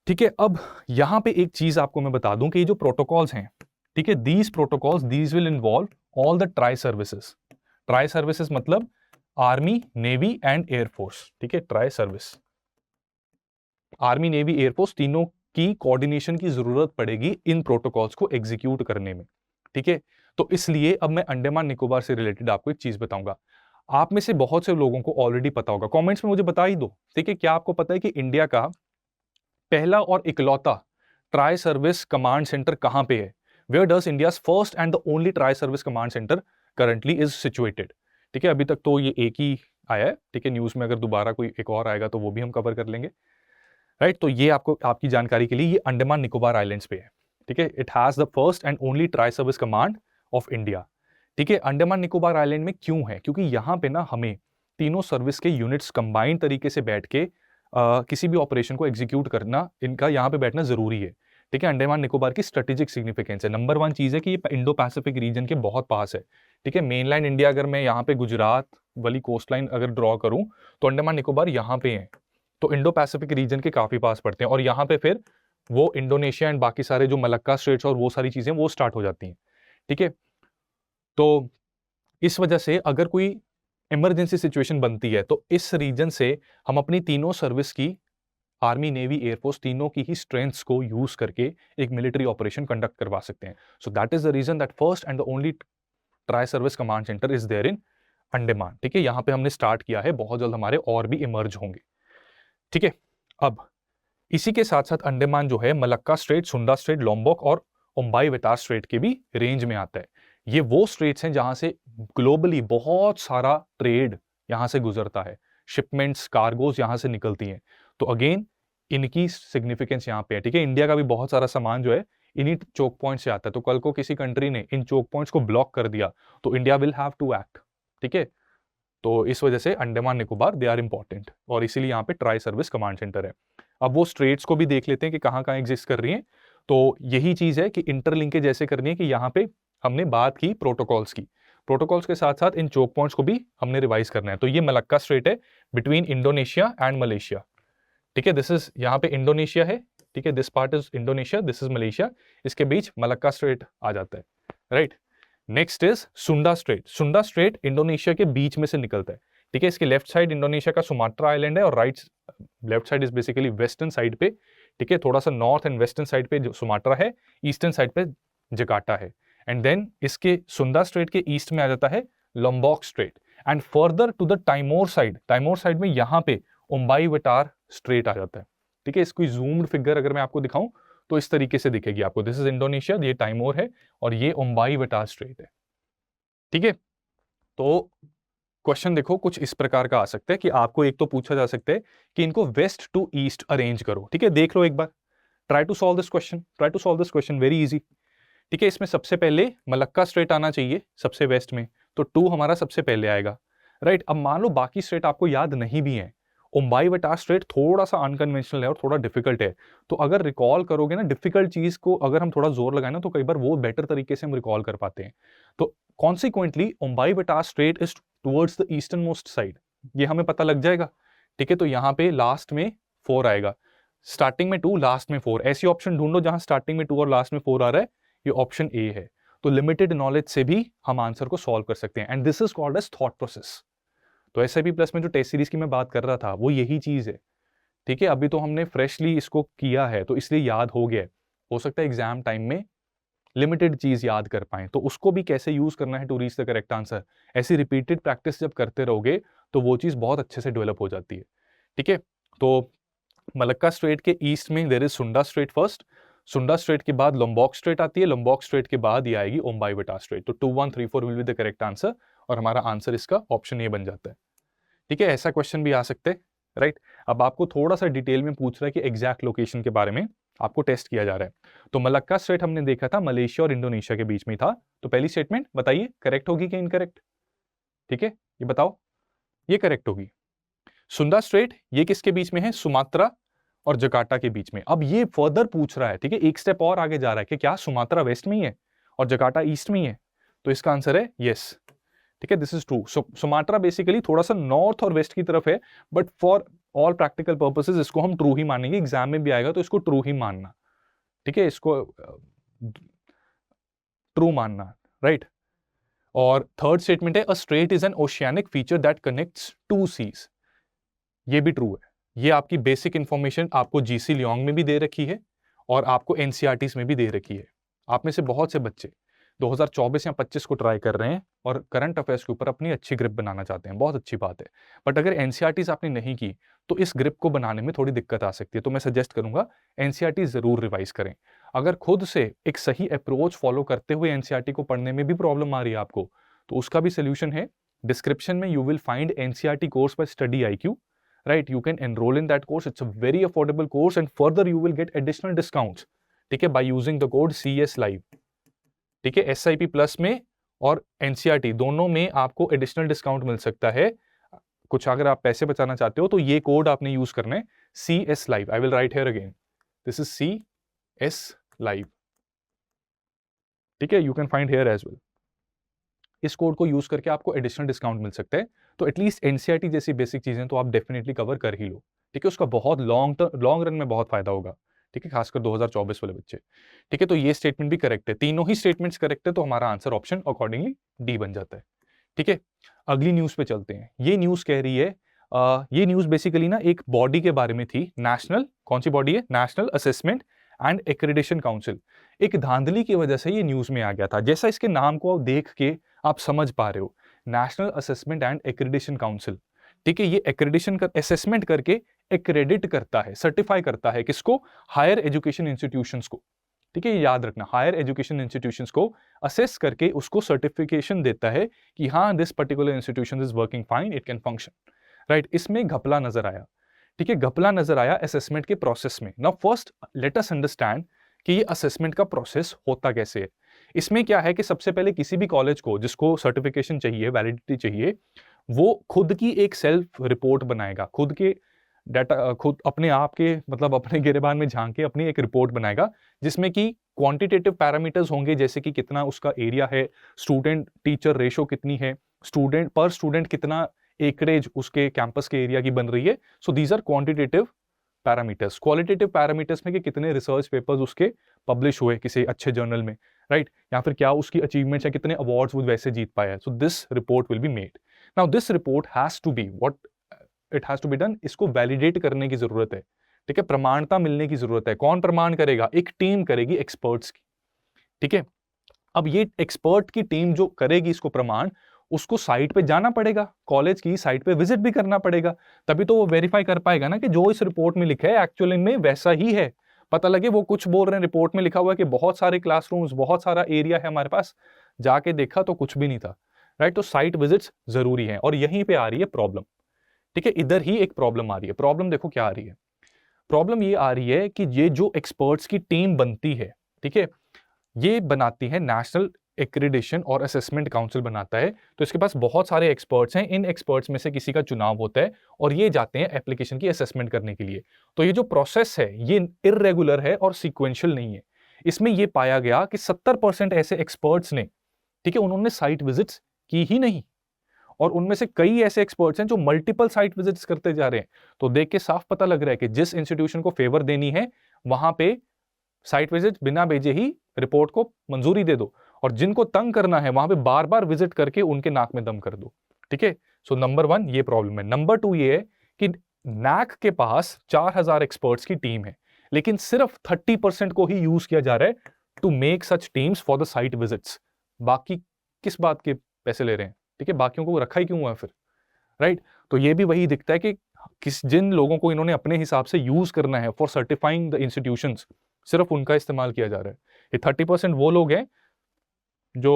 ठीक है, अब यहां पे एक चीज आपको मैं बता दूं कि ये जो प्रोटोकॉल्स हैं, ठीक है, these protocols these will involve all the tri services. Tri services मतलब आर्मी, नेवी एंड एयरफोर्स। ठीक है, tri service, army, navy, air force तीनों की कोऑर्डिनेशन की जरूरत पड़ेगी इन प्रोटोकॉल्स को एग्जीक्यूट करने में। ठीक है, तो इसलिए अब मैं अंडमान निकोबार से रिलेटेड आपको एक चीज बताऊंगा। आप में से बहुत से लोगों को ऑलरेडी पता होगा, कमेंट्स में मुझे बता ही दो। ठीक है, क्या आपको पता है कि इंडिया का पहला और इकलौता ट्राई सर्विस कमांड सेंटर कहां पे है? Where does India's first and the only tri service command centre currently is situated? ठीक है, अभी तक तो ये एक ही आया है। ठीक है, न्यूज में अगर दोबारा कोई एक और आएगा तो वो भी हम कवर कर लेंगे। राइट, तो ये आपको, आपकी जानकारी के लिए, ये अंडमान निकोबार आइलैंड्स पे है। ठीक है, it has the first and only tri service command of India. ठीक है, अंडमान निकोबार आइलैंड में क्यों है? क्योंकि यहाँ पे ना हमें तीनों सर्विस के यूनिट्स कंबाइंड तरीके से बैठ के किसी भी ऑपरेशन को एग्जीक्यूट करना, इनका यहाँ पे बैठना जरूरी है। ठीक है, अंडमान निकोबार की स्ट्रेटेजिक सिग्निफिकेंस है। नंबर 1 चीज़ है कि ये इंडो पैसिफिक रीजन के बहुत पास है। ठीक है, मेनलैंड इंडिया अगर मैं यहाँ पे गुजरात वाली कोस्ट लाइन अगर ड्रॉ करूँ तो अंडमान निकोबार यहाँ पे है, तो इंडो पैसिफिक रीजन के काफ़ी पास पड़ते हैं। और यहाँ पे फिर वो इंडोनेशिया एंड बाकी सारे जो मलक्का स्ट्रेट्स और वो सारी चीज़ें वो स्टार्ट हो जाती हैं। ठीक है, तो इस वजह से अगर कोई इमरजेंसी सिचुएशन बनती है तो इस रीजन से हम अपनी तीनों सर्विस की, आर्मी, नेवी, एयरफोर्स, तीनों की ही स्ट्रेंथ्स को यूज करके एक मिलिट्री ऑपरेशन कंडक्ट करवा सकते हैं। So that is the reason that first and the only tri service command centre is there in Andaman. ठीक है, यहां पे हमने स्टार्ट किया है, बहुत जल्द हमारे और भी इमर्ज होंगे। ठीक है, अब इसी के साथ साथ अंडमान जो है मलक्का स्ट्रेट, सुंडा स्ट्रेट, लोम्बोक और ओम्बाई वेतार स्ट्रेट के भी रेंज में आता है। ये वो स्ट्रेट्स हैं जहां से ग्लोबली बहुत सारा ट्रेड यहां से गुजरता है, शिपमेंट्स, कार्गोज यहां से निकलती हैं। तो अगेन इनकी सिग्निफिकेंस यहाँ पे है। ठीक है, इंडिया का भी बहुत सारा सामान जो है इन्हीं चोक पॉइंट से आता है। तो कल को किसी कंट्री ने इन चोक पॉइंट्स को ब्लॉक कर दिया तो India will have to act. ठीक है, तो इस वजह से Andaman Nicobar they are important और इसीलिए यहाँ पे ट्राई सर्विस कमांड सेंटर है। अब वो स्ट्रेट्स को भी देख लेते हैं कि कहाँ कहाँ एग्जिस्ट कर रही हैं। तो यही चीज है कि इंटरलिंकेज ऐसे करनी है कि यहाँ पे हमने बात की प्रोटोकॉल्स की, प्रोटोकॉल्स के साथ साथ इन चोक पॉइंट्स को भी हमने रिवाइज करना है। तो ये मलक्का स्ट्रेट है बिटवीन इंडोनेशिया एंड मलेशिया। ठीक है, दिस इज, यहाँ पे इंडोनेशिया है। ठीक है, this part is Indonesia, this is Malaysia, इसके बीच मलक्का स्ट्रेट आ जाता है। राइट, नेक्स्ट इज सुंडा स्ट्रेट। सुंडा स्ट्रेट इंडोनेशिया के बीच में से निकलता है। ठीक है, इसके लेफ्ट साइड इंडोनेशिया का सुमात्रा आइलैंड है और right left side is basically western side पे। ठीक है, थोड़ा सा नॉर्थ एंड वेस्टर्न साइड पे जो सुमात्रा है, ईस्टर्न साइड पे जकार्ता है। एंड देन इसके सुंडा स्ट्रेट के ईस्ट में आ जाता है Lombok strait and further to the Timor side, Timor side में यहाँ पे ओम्बाई वेटार स्ट्रेट आ जाता है। ठीक है, इसको जूम्ड फिगर अगर मैं आपको दिखाऊं तो इस तरीके से दिखेगी आपको। दिस इज इंडोनेशिया, ये टाइमोर है और ये ओम्बाई वेटार स्ट्रेट है। ठीक है, तो क्वेश्चन देखो कुछ इस प्रकार का आ सकता है कि आपको एक तो पूछा जा सकता है कि इनको वेस्ट टू ईस्ट अरेंज करो। ठीक है, देख लो एक बार, try to solve this question, try to solve this question, very easy. ठीक है, इसमें सबसे पहले मलक्का स्ट्रेट आना चाहिए सबसे वेस्ट में, तो 2 हमारा सबसे पहले आएगा। राइट, अब मान लो बाकी स्ट्रेट आपको याद नहीं भी है, ओम्बाई वेटार स्ट्रेट थोड़ा सा अनकन्वेंशनल है और थोड़ा डिफिकल्ट है। तो अगर रिकॉल करोगे ना डिफिकल्ट चीज को, अगर हम थोड़ा जोर लगाए ना तो कई बार वो बेटर तरीके से हम रिकॉल कर पाते हैं। तो consequently Ombai Wetar strait is towards the eastern most side, ये हमें पता लग जाएगा। ठीक है, तो यहाँ पे लास्ट में 4 आएगा, स्टार्टिंग में 2, लास्ट में 4। ऐसी ऑप्शन ढूंढो जहां स्टार्टिंग में 2 और लास्ट में 4 आ रहा है, ये ऑप्शन ए है। तो लिमिटेड नॉलेज से भी हम आंसर को सॉल्व कर सकते हैं and this is called as thought process. तो SIP प्लस में जो टेस्ट सीरीज की मैं बात कर रहा था वो यही चीज है। ठीक है, अभी तो हमने फ्रेशली इसको किया है तो इसलिए याद हो गया है। हो सकता है एग्जाम टाइम में लिमिटेड चीज याद कर पाए, तो उसको भी कैसे यूज करना है to reach the correct answer, ऐसी रिपीटेड प्रैक्टिस जब करते रहोगे तो वो चीज बहुत अच्छे से डेवलप हो जाती है। ठीक है, तो मलक्का स्ट्रेट के ईस्ट में देयर इज सुंडा स्ट्रेट फर्स्ट, सुंडा स्ट्रेट के बाद लोम्बोक स्ट्रेट आती है, लोम्बोक स्ट्रेट के बाद ये आएगी ओम्बाई वेटार स्ट्रेट। तो 2, 1, 3, 4 will be the correct answer और हमारा आंसर इसका ऑप्शन ए बन जाता है। ठीक है, ऐसा क्वेश्चन भी आ सकते हैं। राइट, अब आपको थोड़ा सा डिटेल में पूछ रहा है कि एग्जैक्ट लोकेशन के बारे में आपको टेस्ट किया जा रहा है। तो मलक्का स्ट्रेट हमने देखा था मलेशिया और इंडोनेशिया के बीच में था। तो पहली स्टेटमेंट बताइए करेक्ट होगी कि इनकरेक्ट? ठीक है, ये बताओ, ये करेक्ट होगी। सुंडा स्ट्रेट ये किसके बीच में है? सुमात्रा और जकार्ता के बीच में। अब ये फर्दर पूछ रहा है, ठीक है, एक स्टेप और आगे जा रहा है कि क्या सुमात्रा वेस्ट में ही है और जकार्ता ईस्ट में ही है? तो इसका आंसर है यस। ठीक है, this is true. Sumatra basically थोड़ा सा नॉर्थ और वेस्ट की तरफ है, but for all practical purposes इसको हम ट्रू ही मानेंगे। एग्जाम में भी आएगा तो इसको ट्रू ही मानना। ठीक है, इसको ट्रू मानना। राइट, और थर्ड स्टेटमेंट है a strait is an oceanic feature that connects 2 seas. ये भी ट्रू है। ये आपकी बेसिक इंफॉर्मेशन आपको GC लियोंग में भी दे रखी है और आपको NCERTs में भी दे रखी है। आप में से बहुत से बच्चे 2024 या 25 को ट्राई कर रहे हैं और करंट अफेयर्स के ऊपर अपनी अच्छी ग्रिप बनाना चाहते हैं, बहुत अच्छी बात है। बट अगर NCERTs आपने नहीं की तो इस ग्रिप को बनाने में थोड़ी दिक्कत आ सकती है। तो मैं सजेस्ट करूंगा NCERT जरूर रिवाइज करें। अगर खुद से एक सही अप्रोच फॉलो करते हुए NCERT को पढ़ने में भी प्रॉब्लम आ रही है आपको, तो उसका भी सोल्यूशन है। डिस्क्रिप्शन में you will find NCERT course buy study IQ. Right, you can enroll in that course. It's a very affordable course and further you will get additional discounts. ठीक है, by using the code CS Live. ठीक है, SIP plus में और NCERT दोनों में आपको additional discount मिल सकता है। कुछ अगर आप पैसे बचाना चाहते हो तो ये कोड आपने यूज करना है, CS Live. I will write here again. This is S live, ठीक है, you can find here as well. इस कोड को यूज करके आपको एडिशनल डिस्काउंट मिल सकता है। तो एटलीस्ट एनसीईआरटी जैसी बेसिक चीजें तो आप डेफिनेटली कवर कर ही लो, ठीक है, उसका बहुत लॉन्ग रन में बहुत फायदा होगा, ठीक है, खासकर 2024 वाले बच्चे, ठीक है। तो ये स्टेटमेंट भी करेक्ट है, तीनों ही स्टेटमेंट्स करेक्ट है, तो हमारा आंसर ऑप्शन अकॉर्डिंगली डी बन जाता है, ठीक है। अगली न्यूज पे चलते हैं। ये न्यूज कह रही है, ये न्यूज बेसिकली ना एक बॉडी के बारे में थी, नेशनल, कौन सी बॉडी है, national assessment and accreditation council. एक धांधली की वजह से ये न्यूज में आ गया था, जैसा इसके नाम को देख के आप समझ पा रहे हो, national assessment and accreditation council, ठीक है। ये एक्रेडिशन कर असेसमेंट करके एक्रेडिट करता है, सर्टिफाई करता है किसको, हायर एजुकेशन इंस्टीट्यूशंस को, ठीक है, याद रखना, हायर एजुकेशन इंस्टीट्यूशंस को असेस करके उसको सर्टिफिकेशन देता है कि हाँ this particular institution is working fine, it can function, right. इसमें घपला नजर आया, ठीक है, घपला नजर आया असेसमेंट के प्रोसेस में। Now first let us understand कि ये असेसमेंट का प्रोसेस होता कैसे है। इसमें क्या है कि सबसे पहले किसी भी कॉलेज को जिसको सर्टिफिकेशन चाहिए, वैलिडिटी चाहिए, वो खुद की एक सेल्फ रिपोर्ट बनाएगा, खुद के डाटा, खुद अपने आप के मतलब अपने गिरेबान में झांक के अपनी एक रिपोर्ट बनाएगा, जिसमें कि क्वांटिटेटिव पैरामीटर्स होंगे, जैसे कि कितना उसका एरिया है, स्टूडेंट टीचर रेशो कितनी है, स्टूडेंट पर स्टूडेंट कितना एकरेज उसके कैंपस के एरिया की बन रही है। So these are quantitative parameters. Qualitative parameters में कि कितने रिसर्च पेपर्स उसके पब्लिश हुए किसी अच्छे जर्नल में, राइट, या फिर क्या उसकी अचीवमेंट्स है, कितने अवार्ड्स वो वैसे जीत पाया है। So this report will be made. Now this report has to be what it has to be done, इसको वैलिडेट करने की जरूरत है, ठीक है, प्रमाणता मिलने की जरूरत है। कौन प्रमाण करेगा, एक टीम करेगी एक्सपर्ट्स की, ठीक है। अब ये एक्सपर्ट की टीम जो करेगी इसको प्रमाण, उसको साइट पे जाना पड़ेगा, कॉलेज की साइट पे विजिट भी करना पड़ेगा, तभी तो वो वेरीफाई कर पाएगा ना कि जो इस रिपोर्ट में लिखा है एक्चुअली में वैसा ही है। पता लगे वो कुछ बोल रहे हैं, रिपोर्ट में लिखा हुआ है कि बहुत सारे क्लासरूम्स, बहुत सारा एरिया है हमारे पास, जाके देखा तो कुछ भी नहीं था, राइट। तो साइट विजिट्स जरूरी है, और यहीं पे आ रही है प्रॉब्लम, ठीक है, इधर ही एक प्रॉब्लम आ रही है। प्रॉब्लम देखो क्या आ रही है, प्रॉब्लम ये आ रही है कि ये जो एक्सपर्ट्स की टीम बनती है, ठीक है, ये बनाती है नेशनल एक्रेडिटेशन और असेसमेंट काउंसिल बनाता है। तो इसके पास बहुत सारे एक्सपर्ट्स हैं, इन एक्सपर्ट्स में से किसी का चुनाव होता है और ये जाते हैं एप्लीकेशन की असेसमेंट करने के लिए। तो ये जो प्रोसेस है ये इररेगुलर है और सीक्वेंशियल नहीं है। इसमें ये पाया गया कि 70% ऐसे एक्सपर्ट्स ने, ठीक है, उन्होंने साइट विजिट्स की ही नहीं, और उनमें से कई ऐसे एक्सपर्ट्स हैं जो मल्टीपल साइट विजिट्स करते जा रहे हैं। तो देख के साफ पता लग रहा है कि जिस इंस्टीट्यूशन को फेवर देनी है वहां पे साइट विजिट बिना भेजे ही रिपोर्ट को मंजूरी दे दो, और जिनको तंग करना है वहां पे बार बार विजिट करके उनके नाक में दम कर दो, ठीक है। सो नंबर 1 ये प्रॉब्लम है। नंबर 2 ये है कि नैक के पास 4000 एक्सपर्ट्स की टीम है, लेकिन सिर्फ 30% को ही यूज किया जा रहा है to make such teams for the site visits. बाकी किस बात के पैसे ले रहे हैं, ठीक है, बाकियों को रखा ही क्यों हुआ है फिर, राइट। तो ये भी वही दिखता है कि जिन लोगों को इन्होंने अपने हिसाब से यूज करना है फॉर सर्टिफाइंग द इंस्टीट्यूशंस, सिर्फ उनका इस्तेमाल किया जा रहा है। ये 30% वो लोग हैं जो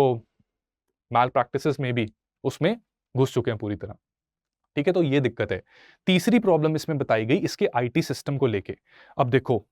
मैल प्रैक्टिसेस में भी उसमें घुस चुके हैं पूरी तरह, ठीक है। तो ये दिक्कत है। तीसरी प्रॉब्लम इसमें बताई गई इसके आईटी सिस्टम को लेके। अब देखो,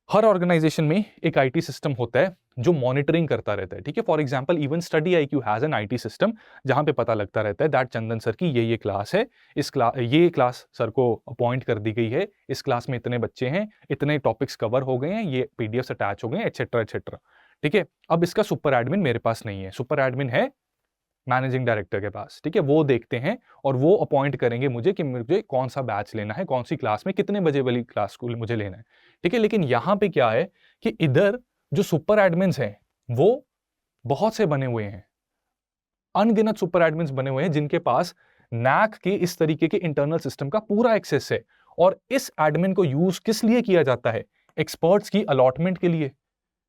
हर ऑर्गेनाइजेशन में एक आईटी सिस्टम होता है जो मॉनिटरिंग करता रहता है, ठीक है। For example even study IQ has an IT system, जहां पे पता लगता रहता है दैट चंदन सर की ये क्लास है, ये क्लास सर को अपॉइंट कर दी गई है, इस क्लास में इतने बच्चे हैं, इतने टॉपिक्स कवर हो गए हैं, ये पीडीएफ अटैच हो गए हैं, एटसेट्रा एटसेट्रा, ठीक है। अब इसका सुपर एडमिन मेरे पास नहीं है, सुपर एडमिन है मैनेजिंग डायरेक्टर के पास, ठीक है। वो देखते हैं और वो अपॉइंट करेंगे मुझे कि मुझे कौन सा बैच लेना है, कौन सी क्लास में कितने बजे वाली क्लास को मुझे लेना है, ठीक है। लेकिन यहां पे क्या है कि इधर जो सुपर एडमिन्स हैं वो बहुत से बने हुए हैं, अनगिनत सुपर एडमिन्स बने हुए हैं जिनके पास नैक के इस तरीके के इंटरनल सिस्टम का पूरा एक्सेस है। और इस एडमिन को यूज किस लिए किया जाता है, एक्सपर्ट्स की अलॉटमेंट के लिए,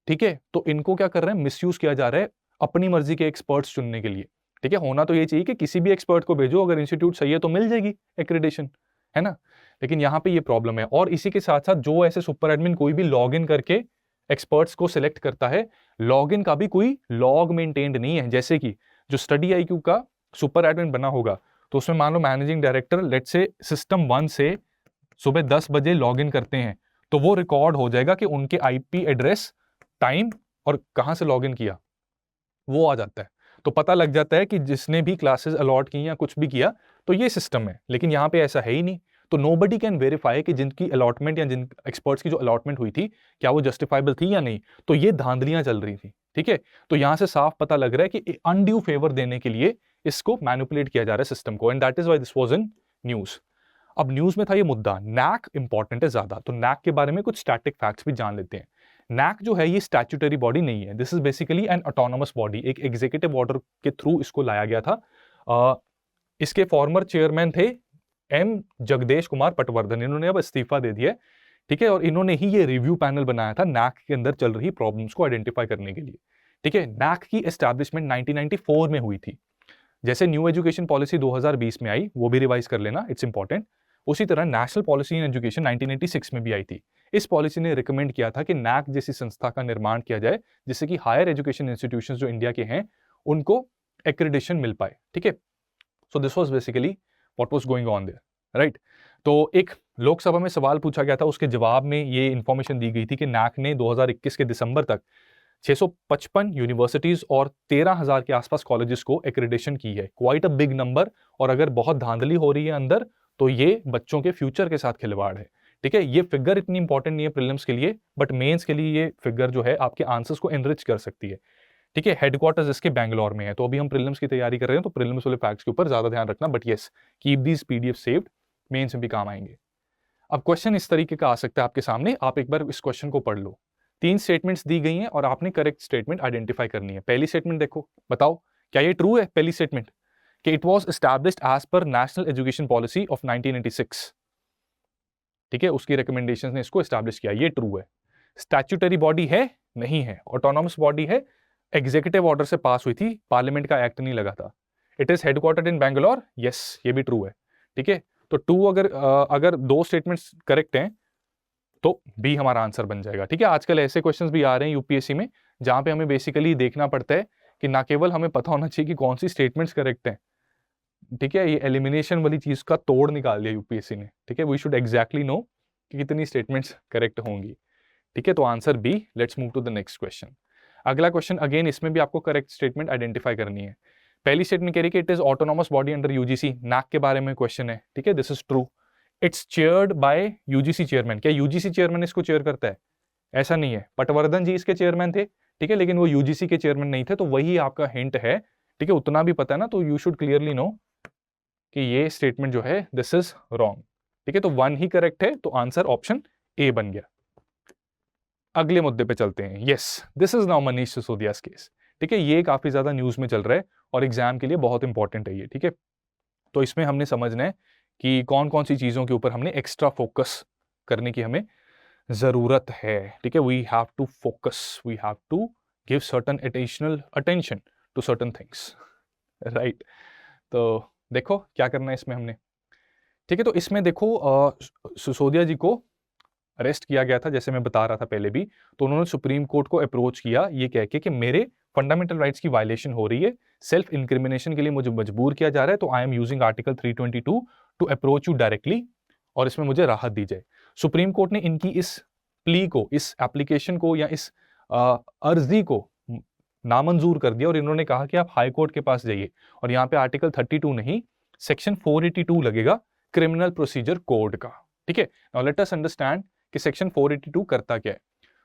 ठीक है। तो इनको क्या कर रहे हैं, मिसयूज किया जा रहा है अपनी मर्जी के एक्सपर्ट्स चुनने के लिए, ठीक है। होना तो ये चाहिए कि किसी भी एक्सपर्ट को भेजो, अगर इंस्टीट्यूट सही है तो मिल जाएगी एक्रेडिटेशन, है ना। लेकिन यहां पे ये प्रॉब्लम है। और इसी के साथ साथ जो ऐसे सुपर एडमिन कोई भी लॉग इन करके एक्सपर्ट्स को सिलेक्ट करता है, लॉग इन का भी कोई लॉग मेंटेन्ड नहीं है। जैसे कि जो स्टडी आईक्यू का सुपर एडमिन बना होगा, तो उसमें मान लो मैनेजिंग डायरेक्टर लेट से सिस्टम 1 से सुबह 10 बजे लॉग इन करते हैं, तो वो रिकॉर्ड हो जाएगा कि उनके आईपी एड्रेस, टाइम और कहां से लॉग इन किया वो आ जाता है। तो पता लग जाता है कि जिसने भी क्लासेस अलॉट की या कुछ भी किया, तो ये सिस्टम है। लेकिन यहाँ पे ऐसा है ही नहीं। तो नोबडी कैन वेरीफाई कि जिनकी अलॉटमेंट या जिन एक्सपर्ट्स की जो अलॉटमेंट हुई थी क्या वो जस्टिफाइबल थी या नहीं। तो ये धांधलियां चल रही थी, ठीक है। तो यहां से साफ पता लग रहा है कि अनड्यू फेवर देने के लिए इसको मैनिपुलेट किया जा रहा है सिस्टम को, and that is why this was in news. अब न्यूज में था ये मुद्दा, नैक इंपॉर्टेंट है ज्यादा, तो नैक के बारे में कुछ स्टैटिक फैक्ट्स भी जान लेते हैं। नैक जो है ये स्टैट्यूटरी बॉडी नहीं है, this is basically N autonomous body, एक एग्जीक्यूटिव ऑर्डर के थ्रू इसको लाया गया था। इसके फॉर्मर चेयरमैन थे एम जगदेश कुमार पटवर्धन, इन्होंने अब इस्तीफा दे दिया, ठीक है। और इन्होंने ही ये रिव्यू पैनल बनाया था नैक के अंदर चल रही प्रॉब्लम्स को आइडेंटिफाई करने के लिए, ठीक है। नैक की एस्टैब्लिशमेंट 1994 में हुई थी। जैसे न्यू एजुकेशन पॉलिसी 2020 में आई, वो भी रिवाइज कर लेना, इट्स इंपॉर्टेंट। उसी तरह नेशनल पॉलिसी इन एजुकेशन 1986 में भी आई थी। इस पॉलिसी ने रिकमेंड किया था कि नैक जैसी संस्था का निर्माण किया जाए जिससे कि हायर एजुकेशन इंस्टीट्यूशंस जो इंडिया के हैं उनको एक्रेडिशन मिल पाए, ठीक है। So this was basically what was going on their, right. तो एक लोकसभा में सवाल पूछा गया था, उसके जवाब में ये इंफॉर्मेशन दी गई थी कि नैक ने 2021 के दिसंबर तक 655 यूनिवर्सिटीज और 13,000 के आसपास कॉलेजेस को एक्रेडिशन की है, क्वाइट अ बिग नंबर। और अगर बहुत धांधली हो रही है अंदर तो ये बच्चों के फ्यूचर के साथ खिलवाड़ है, ठीक है। ये फिगर इतनी इंपॉर्टेंट नहीं है प्रीलिम्स के लिए, बट मेंस के लिए ये फिगर जो है आपके आंसर्स को एनरिच कर सकती है, ठीक है। हेडक्वार्टर्स इसके बैंगलोर में है, तो अभी हम प्रीलिम्स की तैयारी कर रहे हैं तो प्रीलिम्स वाले फैक्ट्स के ऊपर ज्यादा ध्यान रखना, but yes keep these PDF saved, mains में भी काम आएंगे। अब क्वेश्चन इस तरीके का आ सकता है आपके सामने, आप एक बार इस क्वेश्चन को पढ़ लो। 3 स्टेटमेंट्स दी गई हैं और आपने करेक्ट स्टेटमेंट आइडेंटिफाई करनी है। पहली स्टेटमेंट देखो, बताओ क्या ये ट्रू है। पहली स्टेटमेंट कि it was established as per national education policy of 1986, ठीक है, उसकी रिकमेंडेशंस ने इसको एस्टैब्लिश किया, ये ट्रू है। स्टैट्यूटरी बॉडी है, नहीं है, ऑटोनॉमस बॉडी है, एग्जीक्यूटिव ऑर्डर से पास हुई थी, पार्लियामेंट का एक्ट नहीं लगा था। It is headquartered in Bangalore, yes ये भी ट्रू है, ठीक है। तो टू अगर 2 स्टेटमेंट्स करेक्ट हैं तो बी हमारा आंसर बन जाएगा, ठीक है। आजकल ऐसे क्वेश्चंस भी आ रहे हैं यूपीएससी में जहां पे हमें बेसिकली देखना पड़ता है कि ना केवल हमें पता होना चाहिए कि कौन सी स्टेटमेंट्स करेक्ट हैं, ठीक है। ये एलिमिनेशन वाली चीज का तोड़ निकाल दिया यूपीएससी ने, ठीक है। वी शुड एग्जैक्टली नो कि कितनी स्टेटमेंट्स करेक्ट होंगी, ठीक है। तो answer B. Let's move to the next question. अगला क्वेश्चन, अगेन इसमें भी आपको करेक्ट स्टेटमेंट आइडेंटिफाई करनी है। पहली स्टेटमेंट कह रही है कि it is autonomous body under UGC, NAAC के बारे में क्वेश्चन है, ठीक है, this is true. It's chaired by UGC chairman, क्या यूजीसी चेयरमैन इसको चेयर करता है? ऐसा नहीं है, पटवर्धन जी इसके चेयरमैन थे, ठीक है, लेकिन वो यूजीसी के चेयरमैन नहीं थे, तो वही आपका हिंट है, ठीक है। उतना भी पता है ना, तो यू शुड क्लियरली नो कि ये स्टेटमेंट जो है दिस इज रॉन्ग, ठीक है। तो 1 ही करेक्ट है, तो आंसर ऑप्शन ए बन गया। अगले मुद्दे पे चलते हैं। Yes, this is now Manish Sisodia case, ठीक है। ये काफी ज्यादा न्यूज में चल रहा है और एग्जाम के लिए बहुत इंपॉर्टेंट है ये, ठीक है। तो इसमें हमने समझना है कि कौन कौन सी चीजों के ऊपर हमने एक्स्ट्रा फोकस करने की हमें जरूरत है, ठीक है। We have to focus, we have to give certain additional attention to certain things, right. तो देखो क्या करना है इसमें हमने, ठीक है। तो इसमें देखो सिसोदिया जी को अरेस्ट किया गया था, जैसे मैं बता रहा था पहले भी। तो उन्होंने सुप्रीम कोर्ट को अप्रोच किया ये कह के कि मेरे फंडामेंटल राइट्स की वायलेशन हो रही है, सेल्फ इंक्रिमिनेशन के लिए मुझे मजबूर किया जा रहा है, तो I am using article 322 to approach you directly और इसमें मुझे राहत दी जाए। सुप्रीम कोर्ट ने इनकी इस प्ली को, इस एप्लीकेशन को या इस अर्जी को नामंजूर कर दिया और इन्होंने कहा कि आप हाई कोर्ट के पास जाइए और यहाँ पे आर्टिकल 32 नहीं, सेक्शन 482 लगेगा क्रिमिनल प्रोसीजर कोड का, ठीक है। नाउ लेट अस अंडरस्टैंड कि सेक्शन 482 करता क्या है।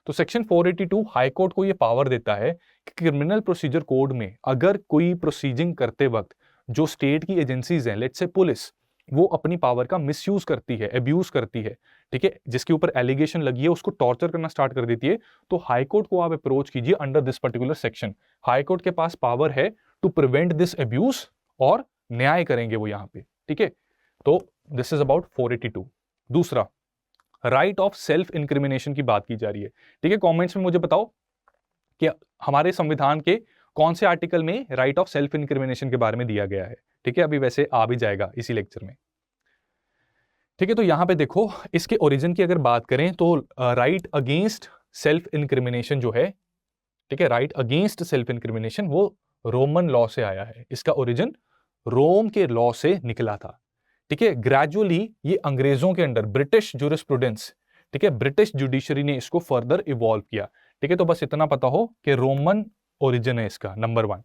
तो सेक्शन 482 हाई कोर्ट को यह पावर देता है कि क्रिमिनल प्रोसीजर कोड में अगर कोई प्रोसीजिंग करते वक्त जो स्टेट की एजेंसीज हैं, लेट्स से पुलिस, वो अपनी पावर का मिसयूज करती है, अब्यूज करती है, ठीक है, जिसके ऊपर एलिगेशन लगी है उसको टॉर्चर करना स्टार्ट कर देती है, तो हाई कोर्ट को आप अप्रोच कीजिए under this particular section. High court के पास पावर है टू प्रिवेंट दिस अब्यूज और न्याय करेंगे वो यहाँ पे, ठीक है। तो दिस इज अबाउट 482। दूसरा, राइट ऑफ सेल्फ इंक्रिमिनेशन की बात की जा रही है, ठीक है। कमेंट्स में मुझे बताओ कि हमारे संविधान के कौन से आर्टिकल में राइट ऑफ सेल्फ इंक्रिमिनेशन के बारे में दिया गया है, ठीक है। अभी वैसे आ भी जाएगा इसी लेक्चर में, ठीक है। तो यहां पे देखो इसके ओरिजिन की अगर बात करें तो राइट अगेंस्ट सेल्फ इंक्रिमिनेशन जो है, ठीक है, राइट अगेंस्ट सेल्फ इंक्रिमिनेशन वो रोमन लॉ से आया है, इसका ओरिजिन रोम के लॉ से निकला था, ठीक है। ग्रेजुअली ये अंग्रेजों के अंडर ब्रिटिश जूरिस्प्रूडेंस, ठीक है, ब्रिटिश जुडिशरी ने इसको फर्दर इवॉल्व किया, ठीक है। तो बस इतना पता हो कि रोमन ओरिजिन है इसका, नंबर 1।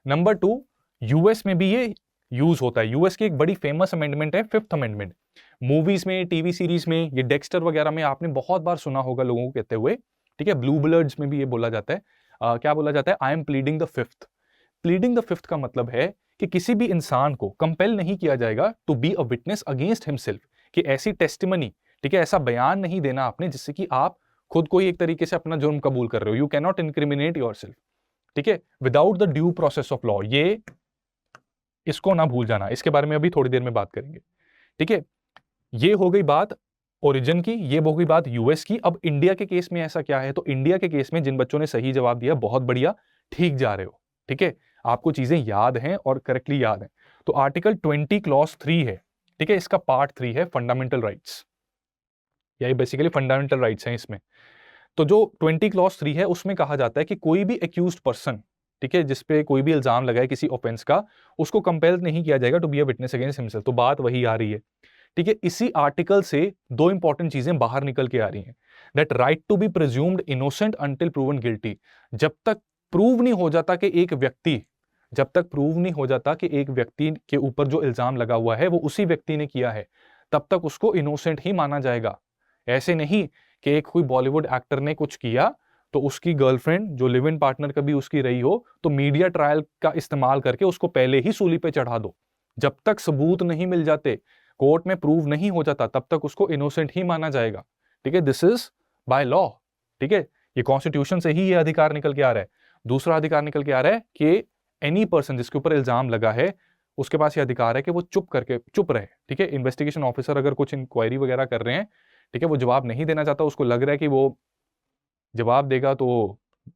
नंबर 2, यूएस में भी ये यूज होता है। यूएस की एक बड़ी फेमस अमेंडमेंट है फिफ्थ अमेंडमेंट। मूवीज में, टीवी सीरीज में, ये डेक्स्टर वगैरह में आपने बहुत बार सुना होगा लोगों को कहते हुए, ठीक है। ब्लू ब्लड्स में भी ये बोला जाता है, क्या बोला जाता है, I am pleading the fifth. Pleading the fifth का मतलब है कि किसी भी इंसान को कंपेल नहीं किया जाएगा to be a witness against himself, कि ऐसी टेस्टिमनी, ठीक है, ऐसा बयान नहीं देना आपने जिससे कि आप खुद को ही एक तरीके से अपना जुर्म कबूल कर रहे हो। यू कैन नॉट इनक्रिमिनेट योरसेल्फ, ठीक है, without the due process of law. ये इसको ना भूल जाना, इसके बारे में अभी थोड़ी देर में बात करेंगे, ठीक है। ये हो गई बात ओरिजिन की, ये हो गई बात यूएस की। अब इंडिया के केस में ऐसा क्या है, तो इंडिया के केस में जिन बच्चों ने सही जवाब दिया, बहुत बढ़िया, ठीक जा रहे हो, ठीक है, आपको चीजें याद हैं और करेक्टली याद हैं। तो आर्टिकल 20 क्लॉज 3 है, ठीक है, इसका पार्ट 3 है फंडामेंटल राइट्स, ये बेसिकली फंडामेंटल राइट्स हैं इसमें। तो जो 20 क्लॉज 3 है उसमें कहा जाता है कि कोई भी एक्यूज्ड पर्सन, ठीक है, जिसपे कोई भी इल्जाम लगाए किसी ऑफेंस का, उसको कंपेल नहीं किया जाएगा to be a witness against himself. तो बात वही आ रही है, ठीक है। इसी आर्टिकल से दो इंपॉर्टेंट चीजें बाहर निकल के आ रही हैं। That right to be presumed innocent until proven guilty. जब तक प्रूव नहीं हो जाता कि एक व्यक्ति, जब तक प्रूव नहीं हो जाता कि एक व्यक्ति के ऊपर जो इल्जाम लगा हुआ है वो उसी व्यक्ति ने किया है, तब तक उसको इनोसेंट ही माना जाएगा। ऐसे नहीं कि एक कोई बॉलीवुड एक्टर ने कुछ किया तो उसकी गर्लफ्रेंड जो लिव इन पार्टनर कभी उसकी रही हो, तो मीडिया ट्रायल का इस्तेमाल करके उसको पहले ही सूली पे चढ़ा दो। जब तक सबूत नहीं मिल जाते, कोर्ट में प्रूव नहीं हो जाता, तब तक उसको इनोसेंट ही माना जाएगा, ठीक है। दिस इज बाय लॉ, ठीक है, ये कॉन्स्टिट्यूशन से ही ये अधिकार निकल के आ रहा है। दूसरा अधिकार निकल के आ रहा है कि एनी पर्सन जिसके ऊपर इल्जाम लगा है, उसके पास ये अधिकार है कि वो चुप रहे, ठीक है। इन्वेस्टिगेशन ऑफिसर अगर कुछ इंक्वायरी वगैरह कर रहे हैं, ठीक है, वो जवाब नहीं देना चाहता, उसको लग रहा है कि वो जवाब देगा तो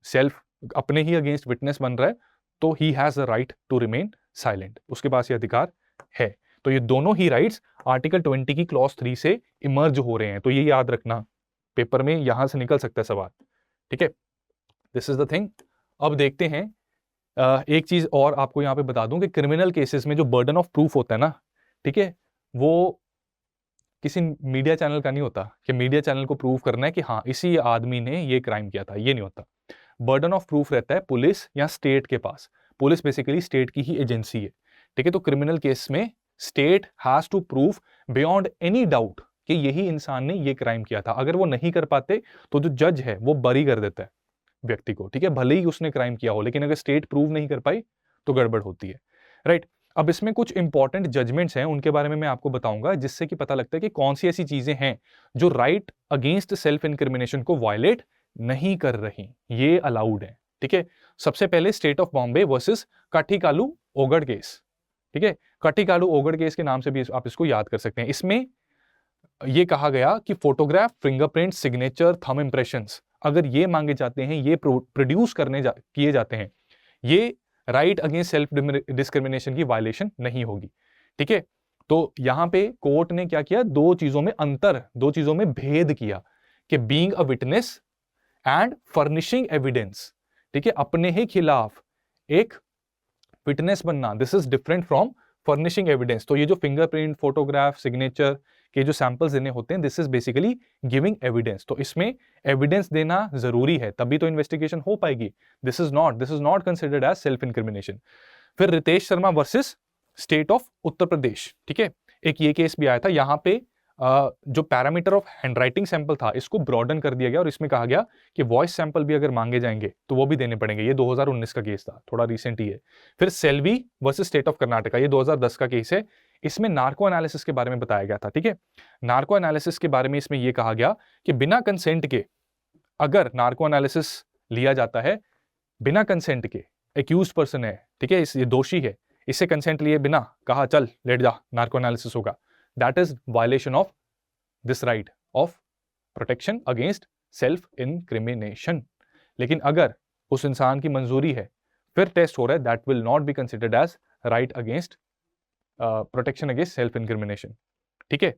सेल्फ अपने ही अगेंस्ट विटनेस बन रहा है, तो he has the right to remain silent, उसके पास ये अधिकार है। तो ये दोनों ही राइट्स आर्टिकल 20 की क्लॉज 3 से इमर्ज हो रहे हैं। तो ये याद रखना, पेपर में यहां से निकल सकता है सवाल, ठीक है। This is the thing. अब देखते हैं, एक चीज और आपको यहां पे बता दूं कि क्रिमिनल केसेस में जो बर्डन ऑफ प्रूफ होता है ना, ठीक है, वो किसी मीडिया चैनल का नहीं होता कि मीडिया चैनल को प्रूव करना है कि हाँ इसी आदमी ने ये क्राइम किया था, ये नहीं होता। बर्डन ऑफ प्रूफ रहता है पुलिस या स्टेट के पास। पुलिस बेसिकली स्टेट की ही एजेंसी है, ठीक है। तो क्रिमिनल केस में state has to prove beyond any doubt कि यही इंसान ने ये क्राइम किया था। अगर वो नहीं कर पाते तो जो जज है वो बरी कर देता है व्यक्ति को, ठीक है, भले ही उसने क्राइम किया हो, लेकिन अगर स्टेट प्रूव नहीं कर पाई तो गड़बड़ होती है, राइट। अब इसमें कुछ इंपॉर्टेंट जजमेंट्स हैं, उनके बारे में मैं आपको बताऊंगा, जिससे कि पता लगता है कि कौन सी ऐसी चीजें हैं जो राइट अगेंस्ट सेल्फ इनक्रिमिनेशन को वायलेट नहीं कर रही, ये अलाउड है, ठीक है। सबसे पहले state of Bombay versus Kathi Kalu Oghad case, ठीक है। काठीकालू ओगड़ केस के नाम से भी आप इसको याद कर सकते हैं। इसमें यह कहा गया कि photograph, fingerprint, signature, thumb impressions अगर ये मांगे जाते हैं, ये प्रोड्यूस किए जाते हैं, ये राइट अगेंस्ट सेल्फ डिस्क्रिमिनेशन की वायलेशन नहीं होगी, ठीक है। तो यहां पे कोर्ट ने क्या किया, दो चीजों में भेद किया कि being a witness and furnishing evidence, ठीक है, अपने ही खिलाफ एक विटनेस बनना, this is different from furnishing evidence. तो ये जो फिंगरप्रिंट, फोटोग्राफ, सिग्नेचर के जो सैंपल्स देने होते हैं, this is basically giving evidence. तो इसमें एविडेंस देना जरूरी है, तभी तो इन्वेस्टिगेशन हो पाएगी। This is not considered as self incrimination. फिर Ritesh Sharma versus state of Uttar Pradesh, ठीक है, एक ये केस भी आया था। यहां पे जो पैरामीटर ऑफ हैंडराइटिंग सैंपल था, इसको ब्रॉडन कर दिया गया और इसमें कहा गया कि वॉइस सैंपल भी अगर मांगे जाएंगे तो वो भी देने पड़ेंगे। ये 2019 का केस था, थोड़ा रिसेंट ही है। फिर Selvi versus state of Karnataka, ये 2010 का केस है। इसमें नार्को एनालिसिस के बारे में बताया गया था, ठीक है। नार्को एनालिसिस के बारे में इसमें यह कहा गया कि बिना कंसेंट के अगर नार्को एनालिसिस लिया जाता है, बिना कंसेंट के, एक्यूज पर्सन है, ठीक है, ये दोषी है, इससे कंसेंट लिए बिना कहा चल लेट जा नार्को एनालिसिस होगा, that is violation of this right of protection against self incrimination. लेकिन अगर उस इंसान की मंजूरी है, फिर टेस्ट हो रहा है, that will not be considered as right against protection against self incrimination, ठीक है।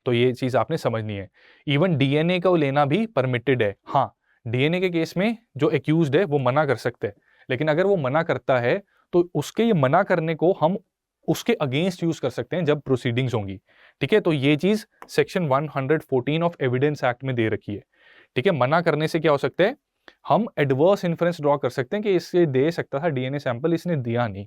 तो ये चीज आपने समझनी है। इवन डीएनए को लेना भी परमिटेड है। हाँ, डीएनए के केस में जो एक्यूज्ड है वो मना कर सकते हैं, लेकिन अगर वो मना करता है तो उसके ये मना करने को हम उसके अगेंस्ट यूज कर सकते हैं जब प्रोसीडिंग्स होंगी, ठीक है। तो ये चीज सेक्शन 114 ऑफ एविडेंस एक्ट में दे रखी है, ठीक है। मना करने से क्या हो सकता है, हम एडवर्स इन्फ्रेंस ड्रॉ कर सकते हैं कि इससे दे सकता था डीएनए सैंपल, इसने दिया नहीं,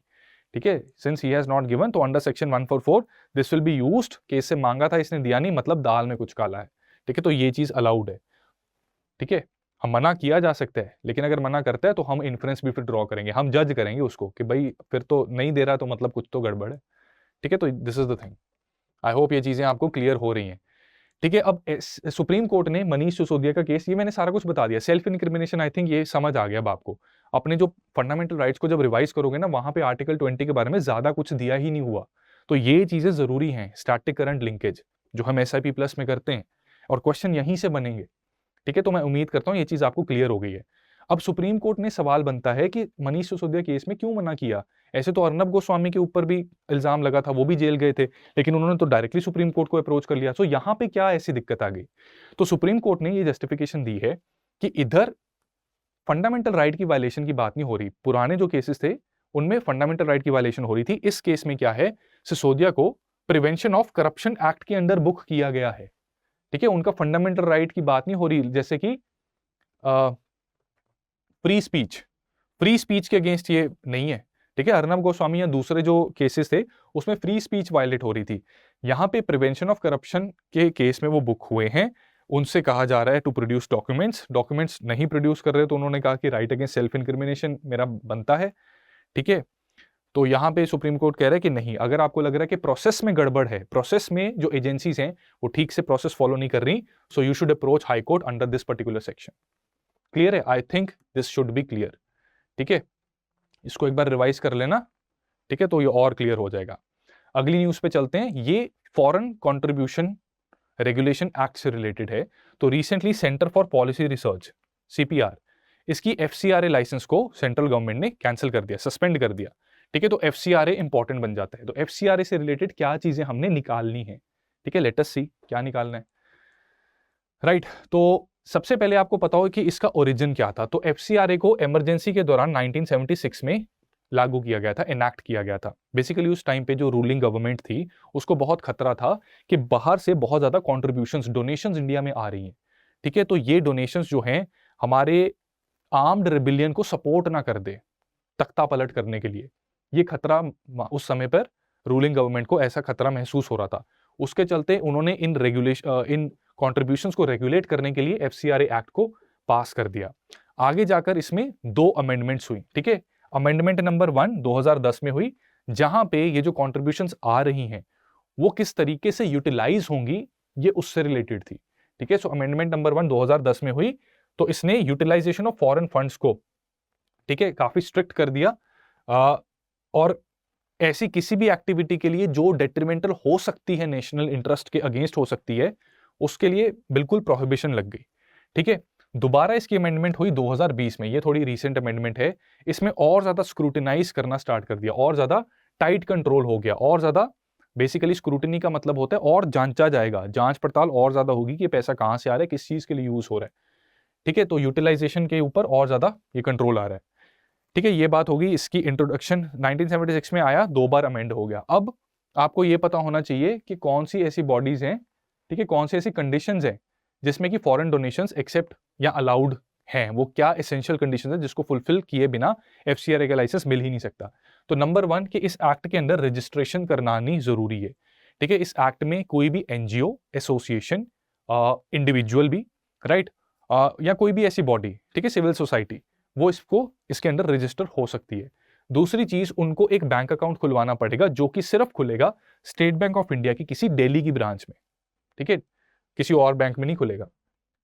ठीक है, since he has not given, तो under section 144 this will be used, case से मांगा था इसने दिया नहीं, मतलब दाल में कुछ काला है। ठीक है, तो ये चीज अलाउड है। ठीक है, हम मना किया जा सकता है, लेकिन अगर मना करता है तो हम इन्फ्रेंस भी फिर ड्रॉ करेंगे, हम जज करेंगे उसको कि भाई फिर तो नहीं दे रहा, तो मतलब कुछ तो गड़बड़ है। ठीक है, तो this is the thing. I hope ये चीजें आपको क्लियर हो रही हैं। ठीक है, अब सुप्रीम कोर्ट ने मनीष सिसोदिया का केस, ये मैंने सारा कुछ बता दिया। सेल्फ इंक्रिमिनेशन, आई थिंक ये समझ आ गया अब आपको। अपने जो फंडामेंटल राइट्स को जब रिवाइज करोगे ना, वहां पे आर्टिकल 20 के बारे में ज्यादा कुछ दिया ही नहीं हुआ। तो ये चीजें जरूरी हैं, स्टैटिक करंट लिंकेज जो हम SIP प्लस में करते हैं, और क्वेश्चन यहीं से बनेंगे। ठीक है, तो मैं उम्मीद करता हूं ये चीज आपको क्लियर हो गई है। अब सुप्रीम कोर्ट ने सवाल बनता है कि मनीष सिसोदिया केस में क्यों मना किया। ऐसे तो अर्नब गोस्वामी के ऊपर भी इल्जाम लगा था, वो भी जेल गए थे, लेकिन उन्होंने तो डायरेक्टली सुप्रीम कोर्ट को अप्रोच कर लिया। तो यहां पे क्या ऐसी दिक्कत आ गई? तो सुप्रीम कोर्ट ने ये जस्टिफिकेशन दी है कि इधर फंडामेंटल राइट की वायलेशन की बात नहीं हो रही, पुराने जो केसेस थे उनमें फंडामेंटल राइट की वायलेशन हो रही थी। इस केस में क्या है, सिसोदिया को प्रिवेंशन ऑफ करप्शन एक्ट के अंडर बुक किया गया है। ठीक है, उनका फंडामेंटल राइट की बात नहीं हो रही, जैसे कि फ्री स्पीच के अगेंस्ट ये नहीं है। ठीक है, अर्नब गोस्वामी या दूसरे जो केसेस थे उसमें फ्री स्पीच वायलेट हो रही थी। यहां पे प्रिवेंशन ऑफ करप्शन के केस में वो बुक हुए हैं, उनसे कहा जा रहा है टू प्रोड्यूस डॉक्यूमेंट्स नहीं प्रोड्यूस कर रहे, तो उन्होंने कहा कि राइट अगेंस्ट सेल्फ इंक्रिमिनेशन मेरा बनता है। ठीक है, तो यहां पे सुप्रीम कोर्ट कह रहा है कि नहीं, अगर आपको लग रहा है कि प्रोसेस में गड़बड़ है, प्रोसेस में जो एजेंसीज हैं वो ठीक से प्रोसेस फॉलो नहीं कर रही, so you should approach high court under this particular section. Clear है? I think this should be clear. ठीक है, इसको एक बार रिवाइज कर लेना। ठीक है, तो ये और क्लियर हो जाएगा। अगली न्यूज पे चलते हैं। ये फॉरेन कंट्रीब्यूशन रेगुलेशन एक्ट से रिलेटेड है। तो recently centre for policy research CPR, इसकी FCRA लाइसेंस को सेंट्रल गवर्नमेंट ने कैंसिल कर दिया, सस्पेंड कर दिया। ठीक है, तो FCRA इंपॉर्टेंट बन जाता है। तो FCRA से रिलेटेड क्या चीजें हमने निकालनी है? ठीक है, लेट अस सी क्या निकालना है। राइट, तो सबसे पहले आपको पता हो कि इसका ओरिजिन क्या था। तो FCRA को इमरजेंसी के दौरान 1976 में लागू किया गया था, इनैक्ट किया गया था। बेसिकली उस टाइम पे जो रूलिंग गवर्नमेंट थी उसको बहुत खतरा था कि बाहर से बहुत ज्यादा कॉन्ट्रीब्यूशंस, डोनेशंस इंडिया में आ रही हैं। ठीक है, तो ये डोनेशंस जो हैं हमारे आर्म्ड रिबिलियन को सपोर्ट ना कर दे, तख्ता पलट करने के लिए। ये खतरा उस समय पर रूलिंग गवर्नमेंट को ऐसा खतरा महसूस हो रहा था। उसके चलते उन्होंने इन कॉन्ट्रीब्यूशंस को रेगुलेट करने के लिए FCRA एक्ट को पास कर दिया। आगे जाकर इसमें 2 अमेंडमेंट्स हुई। ठीक है, अमेंडमेंट नंबर 1 2010 में हुई, जहां पे ये जो कॉन्ट्रीब्यूशंस आ रही हैं वो किस तरीके से यूटिलाइज होंगी, ये उससे रिलेटेड थी। ठीक है, सो अमेंडमेंट नंबर 1 2010 में हुई, तो इसने यूटिलाइजेशन ऑफ फॉरेन फंड्स को, ठीक है, काफी स्ट्रिक्ट कर दिया। और ऐसी किसी भी एक्टिविटी के लिए जो डेट्रीमेंटल हो सकती है, नेशनल इंटरेस्ट के अगेंस्ट हो सकती है, उसके लिए बिल्कुल प्रोहिबिशन लग गई। ठीक है, दोबारा इसकी अमेंडमेंट हुई 2020 में, ये थोड़ी रीसेंट अमेंडमेंट है। इसमें और ज्यादा स्क्रूटिनाइज करना स्टार्ट कर दिया, और ज्यादा टाइट कंट्रोल हो गया, और ज्यादा बेसिकली स्क्रूटिनी का मतलब होता है और जांचा जाएगा, जांच पड़ताल और ज्यादा होगी कि पैसा कहां से आ रहा है, किस चीज के लिए यूज हो रहा है। ठीक है, तो यूटिलाइजेशन के ऊपर और ज्यादा ये कंट्रोल आ रहा है। ठीक है, ये बात होगी। इसकी इंट्रोडक्शन 1976 में आया, 2 बार अमेंड हो गया। अब आपको ये पता होना चाहिए कि कौन सी ऐसी बॉडीज हैं, ठीक है, कौन सी ऐसी कंडीशंस हैं जिसमें कि फॉरेन डोनेशंस एक्सेप्ट या अलाउड हैं। वो क्या एसेंशियल कंडीशंस है जिसको फुलफिल किए बिना FCRA का लाइसेंस मिल ही नहीं सकता। तो नंबर 1 कि इस एक्ट के अंदर रजिस्ट्रेशन करना जरूरी है। ठीक है, इस एक्ट में कोई भी NGO, एसोसिएशन, इंडिविजुअल भी, राइट, या कोई भी ऐसी बॉडी, ठीक है, सिविल सोसाइटी, वो इसके अंदर रजिस्टर हो सकती है। दूसरी चीज, उनको एक बैंक अकाउंट खुलवाना पड़ेगा जो कि सिर्फ खुलेगा स्टेट बैंक ऑफ इंडिया की किसी दिल्ली की ब्रांच में। ठीक है, किसी और बैंक में नहीं खुलेगा।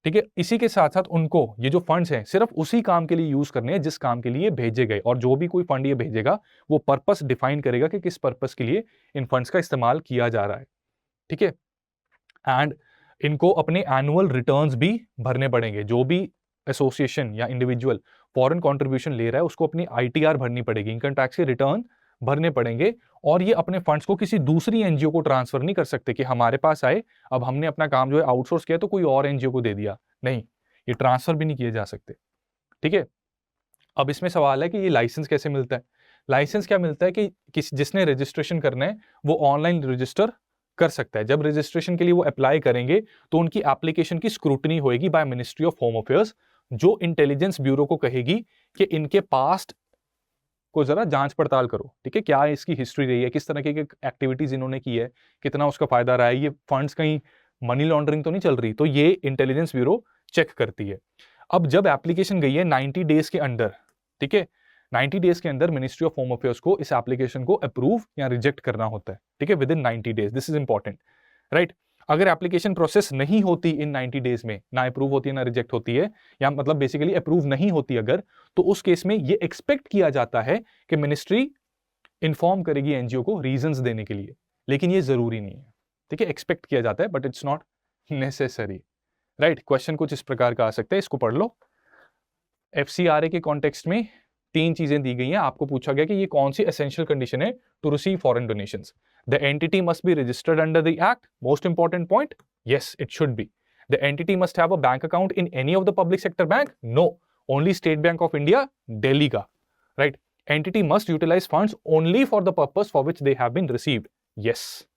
ठीक है, इसी के साथ साथ उनको ये जो फंड्स हैं सिर्फ उसी काम के लिए यूज करने हैं जिस काम के लिए भेजे गए, और जो भी कोई फंड ये भेजेगा वो पर्पस डिफाइन करेगा कि किस पर्पस के लिए इन फंड्स का इस्तेमाल किया जा रहा है। ठीक है, एंड इनको अपने एनुअल रिटर्न्स भी भरने पड़ेंगे। जो भी एसोसिएशन या इंडिविजुअल फॉरेन कंट्रीब्यूशन ले रहा है उसको अपनी ITR भरनी पड़ेगी, इनकम टैक्स के रिटर्न भरने पड़ेंगे। और ये अपने फंड्स को किसी दूसरी NGO को ट्रांसफर नहीं कर सकते कि हमारे पास आए, अब हमने अपना काम जो है आउटसोर्स किया तो कोई और NGO को दे दिया। नहीं, ये ट्रांसफर भी नहीं किए जा सकते। ठीक है, अब इसमें सवाल है कि ये लाइसेंस कैसे मिलता है। लाइसेंस क्या मिलता है कि जिसने रजिस्ट्रेशन करना है वो ऑनलाइन रजिस्टर कर सकता है। जब रजिस्ट्रेशन के लिए वो अप्लाई करेंगे तो उनकी एप्लीकेशन की स्क्रूटनी होगी by ministry of home affairs, जो इंटेलिजेंस ब्यूरो को कहेगी कि इनके पास्ट को जरा जांच पड़ताल करो, ठीक है, क्या इसकी हिस्ट्री रही है, किस तरह की एक्टिविटीज इन्होंने की है, कितना उसका फायदा रहा है, ये फंड्स कहीं मनी लॉन्ड्रिंग तो नहीं चल रही, तो ये इंटेलिजेंस ब्यूरो चेक करती है। अब जब एप्लीकेशन गई है 90 डेज के अंदर, ठीक है, 90 डेज के अंदर मिनिस्ट्री ऑफ होम अफेयर्स को इस एप्लीकेशन को अप्रूव या रिजेक्ट करना होता है, ठीक है, with in 90 days, this is important, right. अगर एप्लीकेशन प्रोसेस नहीं होती इन 90 डेज में, ना अप्रूव होती है ना रिजेक्ट होती है, या मतलब बेसिकली अप्रूव नहीं होती अगर, तो उस केस में ये एक्सपेक्ट किया जाता है कि मिनिस्ट्री इंफॉर्म करेगी एनजीओ को रीजंस देने के लिए, लेकिन ये जरूरी नहीं है, ठीक है, एक्सपेक्ट किया जाता है but it's not necessary, right. Question कुछ इस प्रकार का आ सकता है, इसको पढ़ लो। एफसीआरए के कॉन्टेक्स्ट में 3 चीजें दी गई हैं, आपको पूछा गया कि ये कौन सी एसेंशियल कंडीशन है to receive foreign donations. The entity must be registered under the act, most important point, yes it should be. The entity must have a bank account in any of the public sector bank, no, only State Bank of India Delhi का, right. Entity must utilise funds only for the purpose for which they have been received, yes,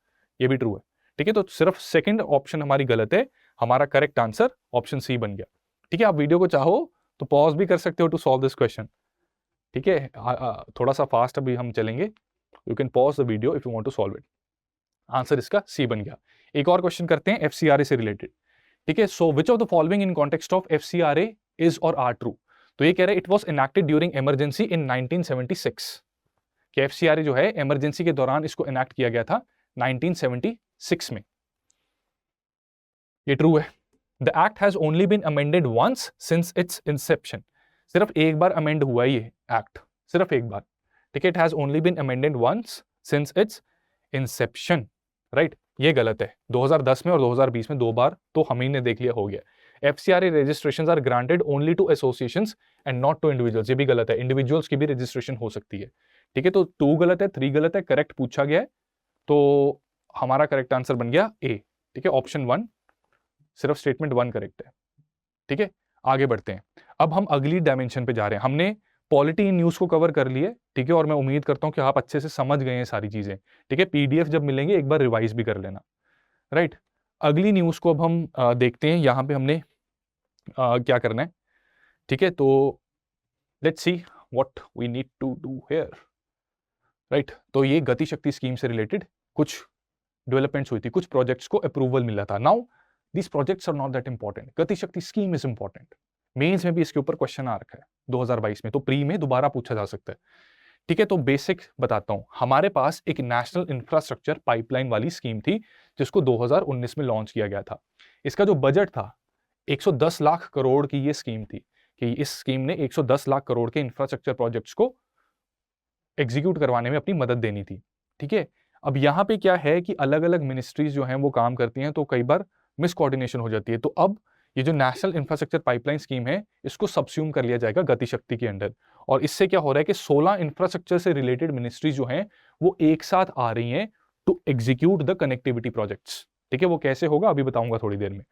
ये भी true है, ठीक है। तो सिर्फ second option हमारी गलत है, हमारा करेक्ट आंसर ऑप्शन सी बन गया, ठीक है। आप वीडियो को चाहो तो पॉज भी कर सकते हो टू सॉल्व दिस क्वेश्चन, ठीक है। थोड़ा सा फास्ट अभी हम चलेंगे, you can pause the video if you want to solve it. Answer इसका सी बन गया। एक और क्वेश्चन करते हैं एफसीआरए से रिलेटेड, ठीक है। So which of the following in context of FCRA is और आर ट्रू। तो ये कह रहे हैं it was enacted during emergency in 1976, कि एफसीआरए जो है इमरजेंसी के दौरान इसको इनैक्ट किया गया था 1976 में, ये ट्रू है। The act has only been amended once since it's inception, सिर्फ एक बार अमेंड हुआ ये एक्ट, सिर्फ एक बार, ठीक है। It has only been amended once since it's inception, right, ये गलत है। 2010 में और 2020 में 2 बार तो हम ही ने देख लिया, हो गया। FCRA registrations are granted only to associations and not to individuals, ये भी गलत है, इंडिविजुअल्स की भी रजिस्ट्रेशन हो सकती है, ठीक है। तो 2 गलत है, 3 गलत है, करेक्ट पूछा गया है, तो हमारा करेक्ट आंसर बन गया ए, ठीक है, ऑप्शन 1, सिर्फ स्टेटमेंट 1 करेक्ट है, ठीक है। आगे बढ़ते हैं, अब हम अगली डायमेंशन पे जा रहे हैं। हमने पॉलिटी इन न्यूज को कवर कर लिए, ठीक है, और मैं उम्मीद करता हूं कि आप अच्छे से समझ गए हैं सारी चीजें, ठीक है। पीडीएफ जब मिलेंगे एक बार रिवाइज भी कर लेना, राइट। अगली न्यूज को अब हम देखते हैं, यहां पे हमने क्या करना है, ठीक है। तो let's see what we need to do here, right. तो ये गति शक्ति स्कीम से रिलेटेड कुछ डेवलपमेंट्स हुई थी, कुछ प्रोजेक्ट्स को अप्रूवल मिला था। Now these projects are not that important, गति Shakti scheme is important, mains में भी इसके ऊपर क्वेश्चन आ रखा है 2022 में, तो प्री में दोबारा पूछा जा सकता है, ठीक है। तो बेसिक बताता हूं, हमारे पास एक नेशनल इंफ्रास्ट्रक्चर पाइपलाइन वाली स्कीम थी जिसको 2019 में लॉन्च किया गया था। इसका जो बजट था 110 लाख करोड़ की ये स्कीम थी, कि इस स्कीम ने 110 लाख करोड़ के इंफ्रास्ट्रक्चर प्रोजेक्ट्स को एग्जीक्यूट करवाने में अपनी मदद देनी थी, ठीक है। अब यहाँ पे क्या है कि अलग अलग मिनिस्ट्रीज जो हैं वो काम करती हैं, तो कई बार मिस कोऑर्डिनेशन हो जाती है। तो अब ये जो नेशनल इंफ्रास्ट्रक्चर पाइपलाइन स्कीम है इसको सबस्यूम कर लिया जाएगा गति शक्ति के अंडर, और इससे क्या हो रहा है कि 16 इंफ्रास्ट्रक्चर से रिलेटेड मिनिस्ट्रीज जो हैं वो एक साथ आ रही हैं to execute the connectivity projects, ठीक है। वो कैसे होगा अभी बताऊंगा थोड़ी देर में।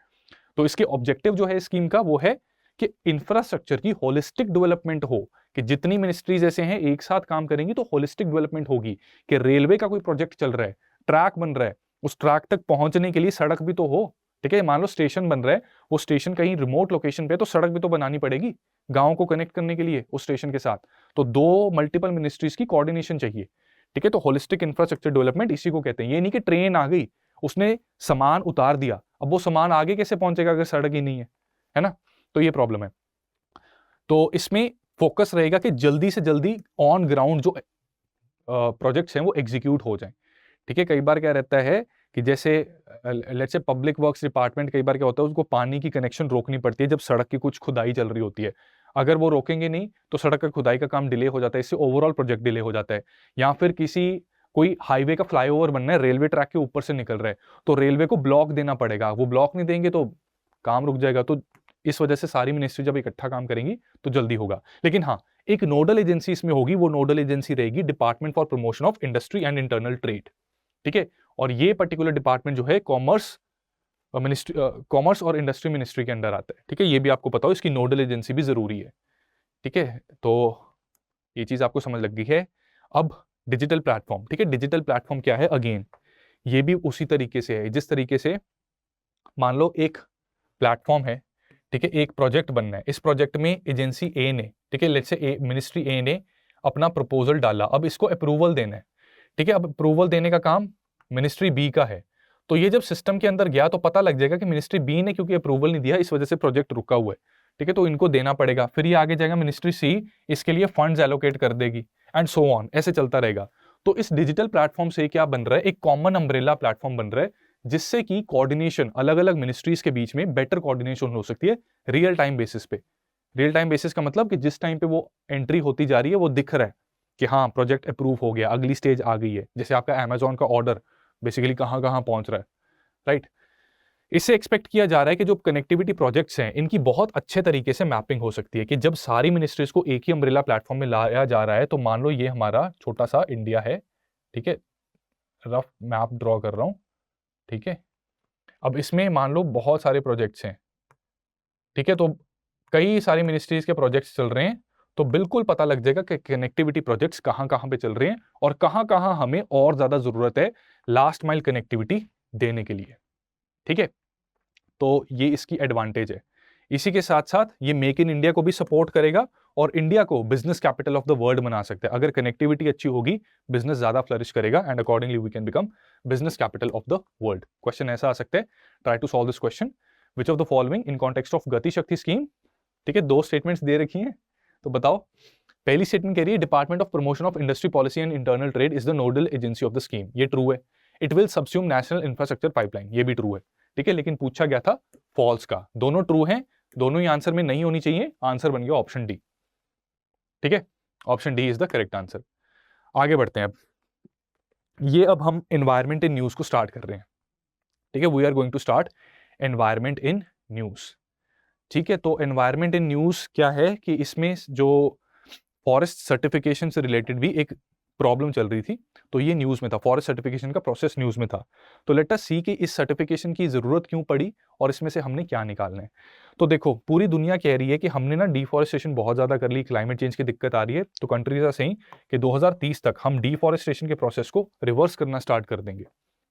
तो इसके ऑब्जेक्टिव जो है स्कीम का वो है कि इंफ्रास्ट्रक्चर की होलिस्टिक डेवलपमेंट हो, कि जितनी मिनिस्ट्रीज ऐसे हैं एक साथ काम करेंगी तो होलिस्टिक डेवलपमेंट होगी, कि रेलवे का कोई प्रोजेक्ट चल रहा है, ट्रैक बन रहा है, उस ट्रैक तक पहुंचने के लिए सड़क भी तो हो, ठीक है। मान लो स्टेशन बन रहा है, वो स्टेशन कहीं रिमोट लोकेशन पे, तो सड़क भी तो बनानी पड़ेगी गांव को कनेक्ट करने के लिए उस स्टेशन के साथ, तो 2 मल्टीपल मिनिस्ट्रीज की कोऑर्डिनेशन चाहिए, ठीक है। तो होलिस्टिक इंफ्रास्ट्रक्चर डेवलपमेंट इसी को कहते हैं। ये नहीं कि ट्रेन आ गई, उसने सामान उतार दिया, अब वो सामान आगे कैसे पहुंचेगा अगर सड़क ही नहीं है ना, तो ये प्रॉब्लम है। तो इसमें फोकस रहेगा कि जल्दी से जल्दी ऑन ग्राउंड जो प्रोजेक्ट्स हैं वो एग्जीक्यूट हो जाएं, ठीक है। कई बार क्या रहता है कि जैसे let's say public works department, कई बार क्या होता है उसको पानी की कनेक्शन रोकनी पड़ती है जब सड़क की कुछ खुदाई चल रही होती है, अगर वो रोकेंगे नहीं तो सड़क का खुदाई का काम डिले हो जाता है, इससे ओवरऑल प्रोजेक्ट डिले हो जाता है। या फिर कोई हाईवे का फ्लाईओवर बनना है, रेलवे ट्रैक के ऊपर से निकल रहा है, तो रेलवे को ब्लॉक देना पड़ेगा, वो ब्लॉक नहीं देंगे तो काम रुक जाएगा। तो इस वजह से सारी मिनिस्ट्री जब इकट्ठा काम करेंगी तो जल्दी होगा। लेकिन हाँ, एक नोडल एजेंसी इसमें होगी, वो नोडल एजेंसी रहेगी department for promotion of industry and internal trade, ठीक है। और ये पर्टिकुलर डिपार्टमेंट जो है कॉमर्स और इंडस्ट्री मिनिस्ट्री के अंडर आता है, ठीक है। ये भी आपको पता हो, इसकी नोडल एजेंसी भी जरूरी है, ठीक है। तो ये चीज आपको समझ लग गई है। अब डिजिटल प्लेटफॉर्म, ठीक है। डिजिटल प्लेटफॉर्म क्या है, अगेन ये भी उसी तरीके से है, जिस तरीके से मान लो एक प्लेटफॉर्म है, ठीक है, एक प्रोजेक्ट बनना है, इस प्रोजेक्ट में एजेंसी ए ने, ठीक है, लेट्स से मिनिस्ट्री ए ने अपना प्रपोजल डाला, अब इसको अप्रूवल देना है, ठीक है। अब अप्रूवल देने का काम मिनिस्ट्री बी का है। तो ये जब सिस्टम के अंदर गया तो पता लग जाएगा कि मिनिस्ट्री बी ने क्योंकि अप्रूवल नहीं दिया, इस वजह से प्रोजेक्ट रुका हुआ है, ठीक है। तो इनको देना पड़ेगा, फिर ये आगे जाएगा मिनिस्ट्री सी, इसके लिए फंड्स एलोकेट कर देगी, एंड सो ऑन, ऐसे चलता रहेगा। तो इस डिजिटल प्लेटफॉर्म से क्या बन रहा है, एक कॉमन अम्ब्रेला प्लेटफॉर्म बन रहा है, जिससे कि कोऑर्डिनेशन अलग अलग मिनिस्ट्रीज के बीच में बेटर कोऑर्डिनेशन हो सकती है रियल टाइम बेसिस पे। रियल टाइम बेसिस का मतलब कि जिस टाइम पे वो एंट्री होती जा रही है वो दिख रहा है कि हाँ प्रोजेक्ट अप्रूव हो गया, अगली स्टेज आ गई है। जैसे आपका अमेजोन का ऑर्डर बेसिकली कहाँ कहाँ पहुंच रहा है, राइट। इससे एक्सपेक्ट किया जा रहा है कि जो कनेक्टिविटी प्रोजेक्ट्स हैं इनकी बहुत अच्छे तरीके से मैपिंग हो सकती है, कि जब सारी मिनिस्ट्रीज को एक ही अम्ब्रेला प्लेटफॉर्म में लाया जा रहा है। तो मान लो ये हमारा छोटा सा इंडिया है, ठीक है, रफ मैप ड्रॉ कर रहा हूं, ठीक है। अब इसमें मान लो बहुत सारे प्रोजेक्ट्स हैं, ठीक है, तो कई सारी मिनिस्ट्रीज के प्रोजेक्ट्स चल रहे हैं। तो बिल्कुल पता लग जाएगा कि कनेक्टिविटी प्रोजेक्ट्स कहां कहां पे चल रहे हैं और कहां कहां हमें और ज्यादा जरूरत है लास्ट माइल कनेक्टिविटी देने के लिए, ठीक है। तो ये इसकी एडवांटेज है। इसी के साथ साथ ये मेक इन इंडिया को भी सपोर्ट करेगा और इंडिया को business capital of the world बना सकता है। अगर कनेक्टिविटी अच्छी होगी, बिजनेस ज्यादा फ्लरिश करेगा, and accordingly we can become business capital of the world. Question ऐसा आ सकता है, try to solve this question. Which of the following in context of Gati Shakti scheme, ठीक है, 2 स्टेटमेंट्स दे रखी हैं, तो बताओ। पहली स्टेटमेंट कह रही है department of promotion of industry policy and internal trade is the nodal agency of the scheme, ये ट्रू है। It will सबस्यूम national infrastructure pipeline, ये भी ट्रू है, ठीक है। लेकिन पूछा गया था फॉल्स का, दोनों ट्रू हैं, दोनों ही आंसर में नहीं होनी चाहिए, आंसर बन गया ऑप्शन डी, ठीक है। Option D is the correct answer. आगे बढ़ते हैं। अब हम एनवायरमेंट इन न्यूज को स्टार्ट कर रहे हैं, ठीक है। We are going to start environment in news, ठीक है। तो एनवायरमेंट इन न्यूज क्या है कि इसमें जो फॉरेस्ट सर्टिफिकेशन से रिलेटेड भी एक प्रॉब्लम चल रही थी, तो ये न्यूज में था, फॉरेस्ट सर्टिफिकेशन का प्रोसेस न्यूज में था। तो लेट अस सी कि इस सर्टिफिकेशन की जरूरत क्यों पड़ी और इसमें से हमने क्या निकालना है। तो देखो, पूरी दुनिया कह रही है कि हमने ना डिफॉरेस्टेशन बहुत ज्यादा कर ली, क्लाइमेट चेंज की दिक्कत आ रही है। तो कंट्रीज आर सेइंग कि 2030 तक हम डिफॉरेस्टेशन के प्रोसेस को रिवर्स करना स्टार्ट कर देंगे,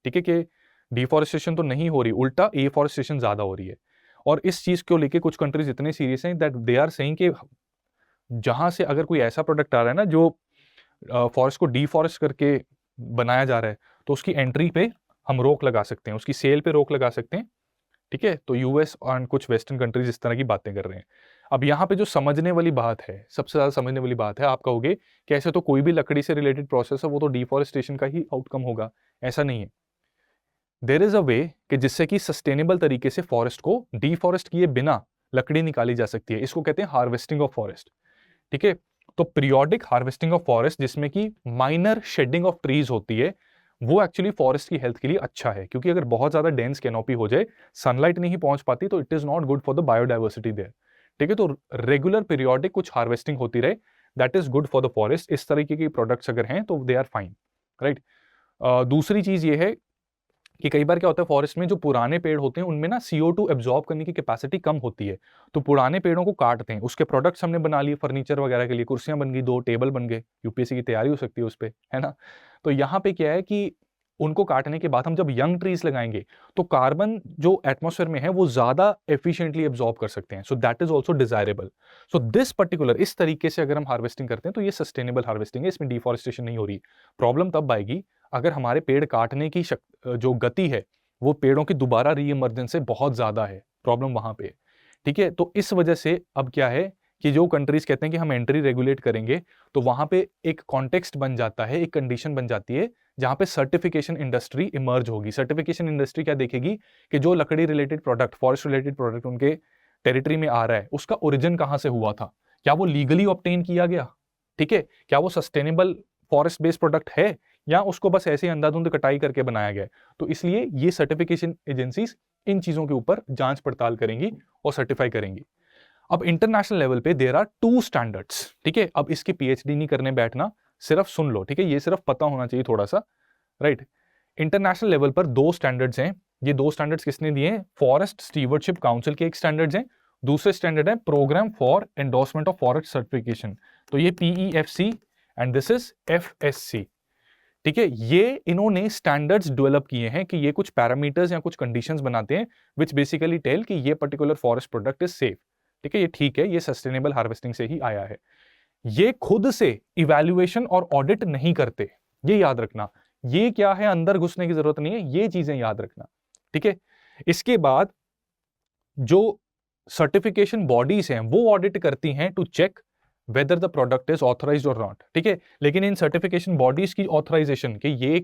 ठीक है। कि डिफॉरेस्टेशन तो नहीं हो रही, उल्टा एफॉरेस्टेशन ज्यादा हो रही है। और इस चीज को लेके कुछ कंट्रीज इतने सीरियस हैं दैट दे आर सेइंग कि जहां से अगर कोई ऐसा प्रोडक्ट आ रहा है ना जो फॉरेस्ट को डिफॉरेस्ट करके बनाया जा रहा है, तो उसकी एंट्री पे हम रोक लगा सकते हैं, उसकी सेल पे रोक लगा सकते हैं, ठीक है। तो यूएस और कुछ वेस्टर्न कंट्रीज इस तरह की बातें कर रहे हैं। अब यहाँ पे जो समझने वाली बात है, सबसे ज्यादा समझने वाली बात है, आप कहोगे कि ऐसे तो कोई भी लकड़ी से रिलेटेड प्रोसेस है वो तो डिफॉरेस्टेशन का ही आउटकम होगा, ऐसा नहीं है। देयर इज अ वे कि जिससे कि सस्टेनेबल तरीके से फॉरेस्ट को डिफॉरेस्ट किए बिना लकड़ी निकाली जा सकती है, इसको कहते हैं हार्वेस्टिंग ऑफ फॉरेस्ट, ठीक है। तो पीरियोडिक हार्वेस्टिंग ऑफ फॉरेस्ट, जिसमें कि माइनर शेडिंग ऑफ ट्रीज होती है, वो एक्चुअली फॉरेस्ट की हेल्थ के लिए अच्छा है। क्योंकि अगर बहुत ज्यादा डेंस कैनोपी हो जाए, सनलाइट नहीं पहुंच पाती, तो it is not good for the biodiversity there, ठीक है। तो रेगुलर पीरियोडिक कुछ हार्वेस्टिंग होती रहे, that is good for the forest. इस तरीके के प्रोडक्ट्स अगर हैं तो दे आर फाइन, राइट। दूसरी चीज ये है कि कई बार क्या होता है फॉरेस्ट में, जो पुराने पेड़ होते हैं उनमें ना CO2 एब्जॉर्ब करने की कैपेसिटी कम होती है। तो पुराने पेड़ों को काटते हैं, उसके प्रोडक्ट्स हमने बना लिए फर्नीचर वगैरह के लिए, कुर्सियां बन गई, 2 टेबल बन गए, यूपीएससी की तैयारी हो सकती है उस पर, है ना। तो यहाँ पे क्या है कि उनको काटने के बाद हम जब यंग ट्रीज लगाएंगे तो कार्बन जो एटमॉस्फेयर में है वो ज्यादा एफिशिएंटली एब्जॉर्ब कर सकते हैं। So that is also desirable. So this particular, इस तरीके से अगर हम हार्वेस्टिंग करते हैं तो ये सस्टेनेबल हार्वेस्टिंग है, इसमें डिफॉरेस्टेशन नहीं हो रही। प्रॉब्लम तब आएगी अगर हमारे पेड़ काटने की जो गति है वो पेड़ों की दोबारा रीइमर्जेंस से बहुत ज्यादा है, प्रॉब्लम वहां पे, ठीक है। तो इस वजह से अब क्या है कि जो कंट्रीज कहते हैं कि हम एंट्री रेगुलेट करेंगे, तो वहां पे एक कॉन्टेक्स्ट बन जाता है, एक कंडीशन बन जाती है जहां पे सर्टिफिकेशन इंडस्ट्री इमर्ज होगी। सर्टिफिकेशन इंडस्ट्री क्या देखेगी कि जो लकड़ी related product, forest related product उनके टेरिटरी में आ रहा है, उसका ओरिजिन कहां से हुआ था, क्या वो लीगली ऑब्टेन किया गया, ठीक है, क्या वो सस्टेनेबल फॉरेस्ट बेस्ड प्रोडक्ट है, या उसको बस ऐसे ही अंधाधुंध कटाई करके बनाया गया है। तो इसलिए ये सर्टिफिकेशन एजेंसीज इन चीजों के ऊपर जांच पड़ताल करेंगी और सर्टिफाई करेंगी। अब इंटरनेशनल लेवल पे देयर आर 2 स्टैंडर्ड्स, ठीक है। अब इसकी पीएचडी नहीं करने बैठना, सिर्फ सुन लो, ठीक है, ये सिर्फ पता होना चाहिए थोड़ा सा, राइट। इंटरनेशनल लेवल पर 2 स्टैंडर्ड्स हैं। ये 2 स्टैंडर्ड्स किसने दिए हैं? फॉरेस्ट स्टीवर्डशिप काउंसिल के एक स्टैंडर्ड्स हैं, दूसरे स्टैंडर्ड है programme for endorsement of forest certification, तो ये PEFC and this is FSC, ठीक है। ये इन्होंने स्टैंडर्ड्स डेवलप किए हैं कि ये कुछ पैरामीटर्स या कुछ कंडीशंस बनाते हैं विच बेसिकली टेल कि ये particular forest product is safe, ठीक है, ये ठीक है, ये सस्टेनेबल हार्वेस्टिंग से ही आया है। ये खुद से इवैल्यूएशन और ऑडिट नहीं करते, ये याद रखना। ये क्या है, अंदर घुसने की जरूरत नहीं है, ये चीजें याद रखना, ठीक है। इसके बाद जो सर्टिफिकेशन बॉडीज हैं वो ऑडिट करती हैं to check whether the product is authorised और नॉट, ठीक है। लेकिन इन सर्टिफिकेशन बॉडीज की ऑथराइजेशन के ये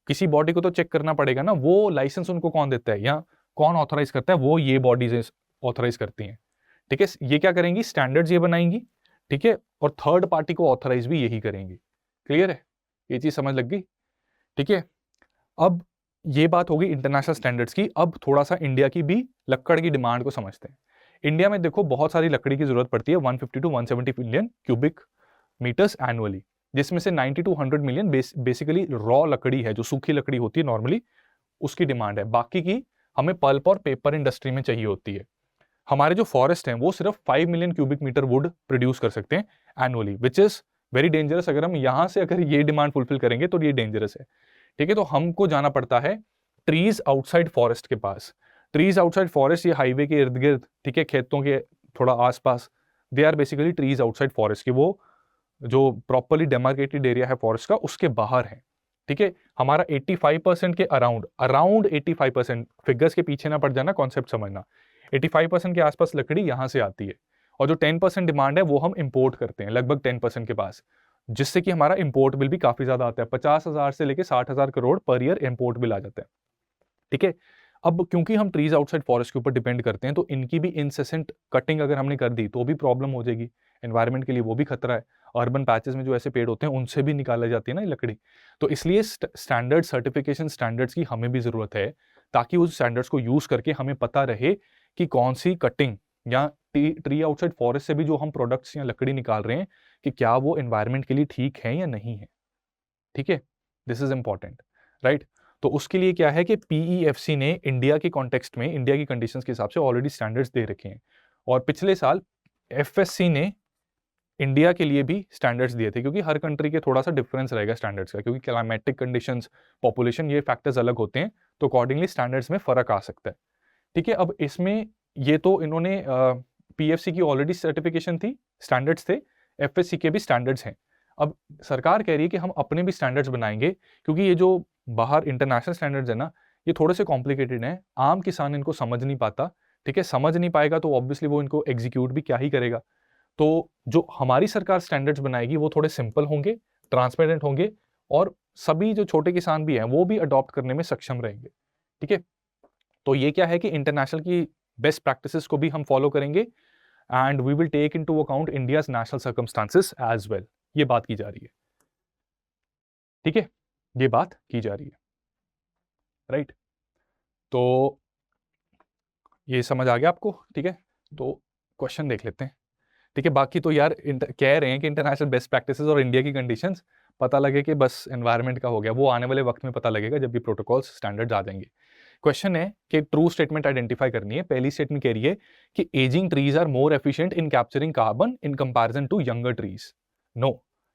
किसी बॉडी को तो चेक करना पड़ेगा ना, वो लाइसेंस उनको कौन देता है या कौन ऑथराइज करता है, वो ये बॉडीज ऑथराइज करती हैं, ठीक है। ये क्या करेंगी, स्टैंडर्ड्स ये बनाएंगी, ठीक है, और थर्ड पार्टी को ऑथराइज भी यही करेंगी। क्लियर है, ये चीज समझ लग गई, ठीक है। अब ये बात होगी इंटरनेशनल स्टैंडर्ड्स की। अब थोड़ा सा इंडिया की भी लक्कड़ की डिमांड को समझते हैं। इंडिया में देखो बहुत सारी लकड़ी की जरूरत पड़ती है, 150 to 170 million cubic metres annually, जिसमें से 90 टू 100 मिलियन बेसिकली रॉ लकड़ी है, जो सूखी लकड़ी होती है नॉर्मली, उसकी डिमांड है। बाकी की हमें पल्प और पेपर इंडस्ट्री में चाहिए होती है। हमारे जो फॉरेस्ट हैं वो सिर्फ 5 million cubic metre wood produce कर सकते हैं annually, which is very dangerous. अगर हम यहां से अगर ये डिमांड फुलफिल करेंगे तो ये डेंजरस है, ठीक है। तो हमको जाना पड़ता है ट्रीज आउटसाइड फॉरेस्ट के पास। ट्रीज आउटसाइड फॉरेस्ट ये हाईवे के इर्द गिर्द, ठीक है, खेतों के थोड़ा आसपास, they are basically trees outside forest के, वो जो प्रॉपरली डेमार्केटेड एरिया है फॉरेस्ट का उसके बाहर है, ठीक है। हमारा 85% के अराउंड 85%, फिगर्स के पीछे ना पड़ जाना, कॉन्सेप्ट समझना। 85% के आसपास लकड़ी यहां से आती है, और जो 10% डिमांड है वो हम इंपोर्ट करते हैं, लगभग 10% के पास, जिससे कि हमारा इंपोर्ट बिल भी काफी ज्यादा आता है। 50,000 से लेकर 60,000 crore per year import bill आ जाता है, ठीक है। अब क्योंकि हम ट्रीज आउटसाइड फॉरेस्ट के ऊपर डिपेंड करते हैं, तो इनकी भी इंसेसेंट कटिंग अगर हमने कर दी तो भी प्रॉब्लम हो जाएगी, एनवायरमेंट के लिए वो भी खतरा है। अर्बन पैचेस में जो ऐसे पेड़ होते हैं उनसे भी निकाला जाती है ना ये लकड़ी। तो इसलिए स्टैंडर्ड सर्टिफिकेशन स्टैंडर्ड्स की हमें भी जरूरत है, ताकि उस स्टैंडर्ड्स को यूज करके हमें पता रहे कि कौन सी कटिंग या ट्री आउटसाइड फॉरेस्ट से भी जो हम प्रोडक्ट्स या लकड़ी निकाल रहे हैं कि क्या वो एनवायरमेंट के लिए ठीक है या नहीं है, ठीक है। This is important, right. तो उसके लिए क्या है कि पीईएफसी ने इंडिया के कॉन्टेक्स्ट में, इंडिया की कंडीशंस के हिसाब से ऑलरेडी स्टैंडर्ड्स दे रखे हैं, और पिछले साल एफएससी ने इंडिया के लिए भी स्टैंडर्ड्स दिए थे, क्योंकि हर कंट्री के थोड़ा सा डिफरेंस रहेगा स्टैंडर्ड्स का, क्योंकि क्लाइमेटिक कंडीशंस, पॉपुलेशन, ये फैक्टर्स अलग होते हैं, तो अकॉर्डिंगली स्टैंडर्ड्स में फर्क आ सकता है, ठीक है। अब इसमें ये तो इन्होंने पीएफसी की ऑलरेडी सर्टिफिकेशन थी, स्टैंडर्ड्स थे, एफएससी के भी स्टैंडर्ड्स हैं। अब सरकार कह रही है कि हम अपने भी स्टैंडर्ड्स बनाएंगे, क्योंकि ये जो बाहर इंटरनेशनल स्टैंडर्ड्स है ना, ये थोड़े से कॉम्प्लिकेटेड हैं, आम किसान इनको समझ नहीं पाता, ठीक है। समझ नहीं पाएगा तो ऑब्वियसली वो इनको एग्जीक्यूट भी क्या ही करेगा। तो जो हमारी सरकार स्टैंडर्ड्स बनाएगी वो थोड़े सिंपल होंगे, ट्रांसपेरेंट होंगे, और सभी जो छोटे किसान भी हैं वो भी अडॉप्ट करने में सक्षम रहेंगे, ठीक है। तो ये क्या है कि इंटरनेशनल की बेस्ट प्रैक्टिसेस को भी हम फॉलो करेंगे, and we will take into account India's national circumstances as well. ये बात की जा रही है, ठीक है, ये बात की जा रही है, राइट। तो ये समझ आ गया आपको, ठीक है। तो क्वेश्चन देख लेते हैं, ठीक है। बाकी तो यार कह रहे हैं कि इंटरनेशनल बेस्ट प्रैक्टिसेस और इंडिया की कंडीशंस पता लगे कि बस एनवायरनमेंट का हो गया, वो आने वाले वक्त में पता लगेगा जब भी प्रोटोकॉल्स स्टैंडर्ड्स आ जाएंगे। क्वेश्चन है कि ट्रू स्टेटमेंट आइडेंटिफाई करनी है। पहली स्टेटमेंट कह रही है कि ageing trees are more efficient in capturing carbon in comparison to younger trees. No,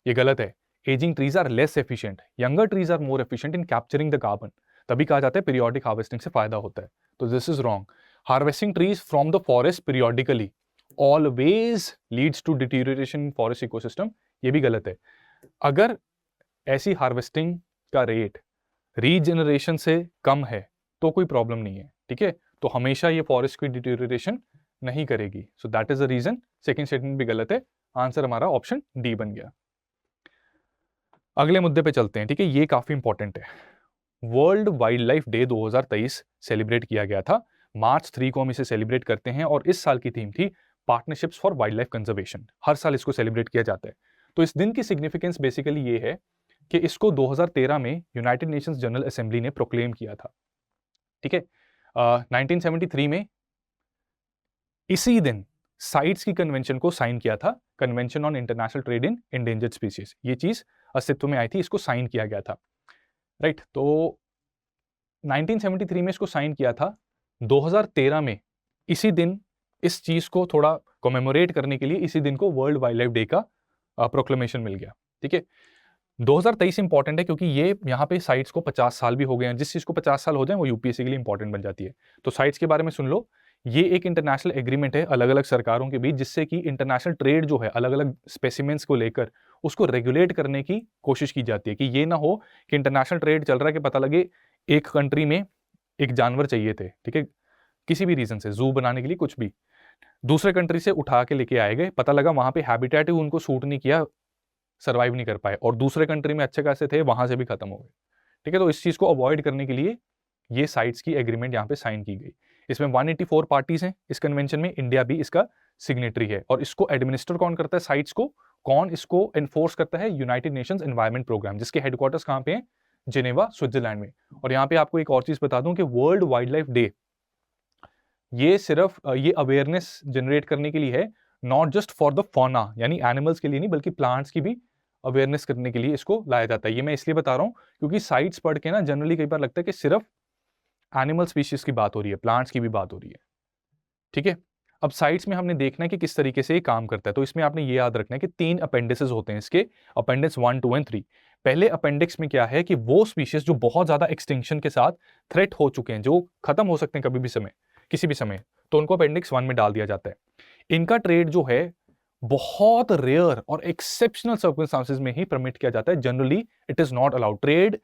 ये गलत है। Ageing trees are less efficient, younger trees are more efficient in capturing the carbon. तभी कहा जाता है पीरियोडिक हार्वेस्टिंग से फायदा होता है, तो this is wrong. Harvesting trees from the forest periodically always leads to deterioration in forest ecosystem, ये भी गलत है। अगर ऐसी हार्वेस्टिंग का रेट रीजनरेशन से कम है तो कोई प्रॉब्लम नहीं है, ठीक है। तो हमेशा ये फॉरेस्ट की डिटीरियोरेशन नहीं करेगी, so that is the reason. Second statement भी गलत है, आंसर हमारा ऑप्शन डी बन गया। अगले मुद्दे पे चलते हैं, ठीक है, ये काफी इंपॉर्टेंट है। World Wildlife day 2023 celebrate किया गया था, मार्च 3 को हम इसे सेलिब्रेट करते हैं, और इस साल की थीम थी partnerships for wildlife conservation. हर साल इसको सेलिब्रेट किया जाता है। तो इस दिन की सिग्निफिकेंस बेसिकली ये है कि इसको 2013 में यूनाइटेड नेशंस जनरल असेंबली ने प्रोक्लेम किया था, ठीक है। 1973 में इसी दिन साइट्स की कन्वेंशन को साइन किया था, convention on international trade in endangered species. ये चीज अस्तित्व में आई थी, इसको साइन किया गया था, राइट। तो 1973 में इसको साइन किया था, 2013 में इसी दिन इस चीज को थोड़ा कमेमोरेट करने के लिए इसी दिन को वर्ल्ड वाइल्ड लाइफ डे का प्रोक्लेमेशन मिल गया, ठीक है। 2023 इंपॉर्टेंट है क्योंकि ये यहाँ पे साइट्स को 50 साल भी हो गए हैं। जिस चीज को 50 साल हो जाए वो यूपीएससी के लिए इंपॉर्टेंट बन जाती है। तो साइट्स के बारे में सुन लो, ये एक इंटरनेशनल एग्रीमेंट है अलग अलग सरकारों के बीच, जिससे कि इंटरनेशनल ट्रेड जो है अलग अलग स्पेसिमेंट्स को लेकर उसको रेगुलेट करने की कोशिश की जाती है, कि ये ना हो कि इंटरनेशनल ट्रेड चल रहा है कि पता लगे एक कंट्री में एक जानवर चाहिए थे, ठीक है, किसी भी रीजन से, जू बनाने के लिए कुछ भी, दूसरे कंट्री से उठा के लेके आए गए, पता लगा वहां पे हैबिटेट ही उनको सूट नहीं किया, सर्वाइव नहीं कर पाए, और दूसरे कंट्री में अच्छे खासे थे, वहां से भी खत्म हो गए, ठीक है। तो इस चीज को अवॉइड करने के लिए ये साइट्स की एग्रीमेंट यहाँ पे साइन की गई। इसमें 184 पार्टीज हैं इस कन्वेंशन में, इंडिया भी इसका सिग्नेटरी है। और इसको एडमिनिस्टर कौन करता है, साइट्स को कौन इसको एनफोर्स करता है, यूनाइटेड नेशंस एनवायरमेंट प्रोग्राम, जिसके हेडक्वार्टर्स कहाँ पे हैं, जिनेवा, स्विट्जरलैंड में। और यहाँ पे आपको एक और चीज बता दूं कि वर्ल्ड वाइल्ड लाइफ डे ये सिर्फ ये अवेयरनेस जनरेट करने के लिए है, नॉट जस्ट फॉर द फॉना, यानी एनिमल्स के लिए नहीं, बल्कि प्लांट्स की भी अवेयरनेस करने के लिए इसको लाया जाता है। ये मैं इसलिए बता रहा हूँ क्योंकि साइट्स पढ़ के ना जनरली कई बार लगता है कि सिर्फ एनिमल स्पीशीज की बात हो रही है, प्लांट्स की भी बात हो रही है, ठीक है। अब साइट्स में हमने देखना है कि किस तरीके से ये काम करता है। तो इसमें आपने ये याद रखना है कि 3 अपेंडिसेस होते हैं इसके, अपेंडिक्स 1, 2 एंड 3। पहले अपेंडिक्स में क्या है कि वो स्पीशीज जो बहुत ज्यादा एक्सटिंक्शन के साथ थ्रेट हो चुके हैं, जो खत्म हो सकते हैं कभी भी समय, किसी भी समय, तो उनको अपेंडिक्स 1 में डाल दिया जाता है। इनका ट्रेड जो है बहुत रेयर और एक्सेप्शनल सर्कमस्टांसेस में ही परमिट किया जाता है, generally it is not allowed. Trade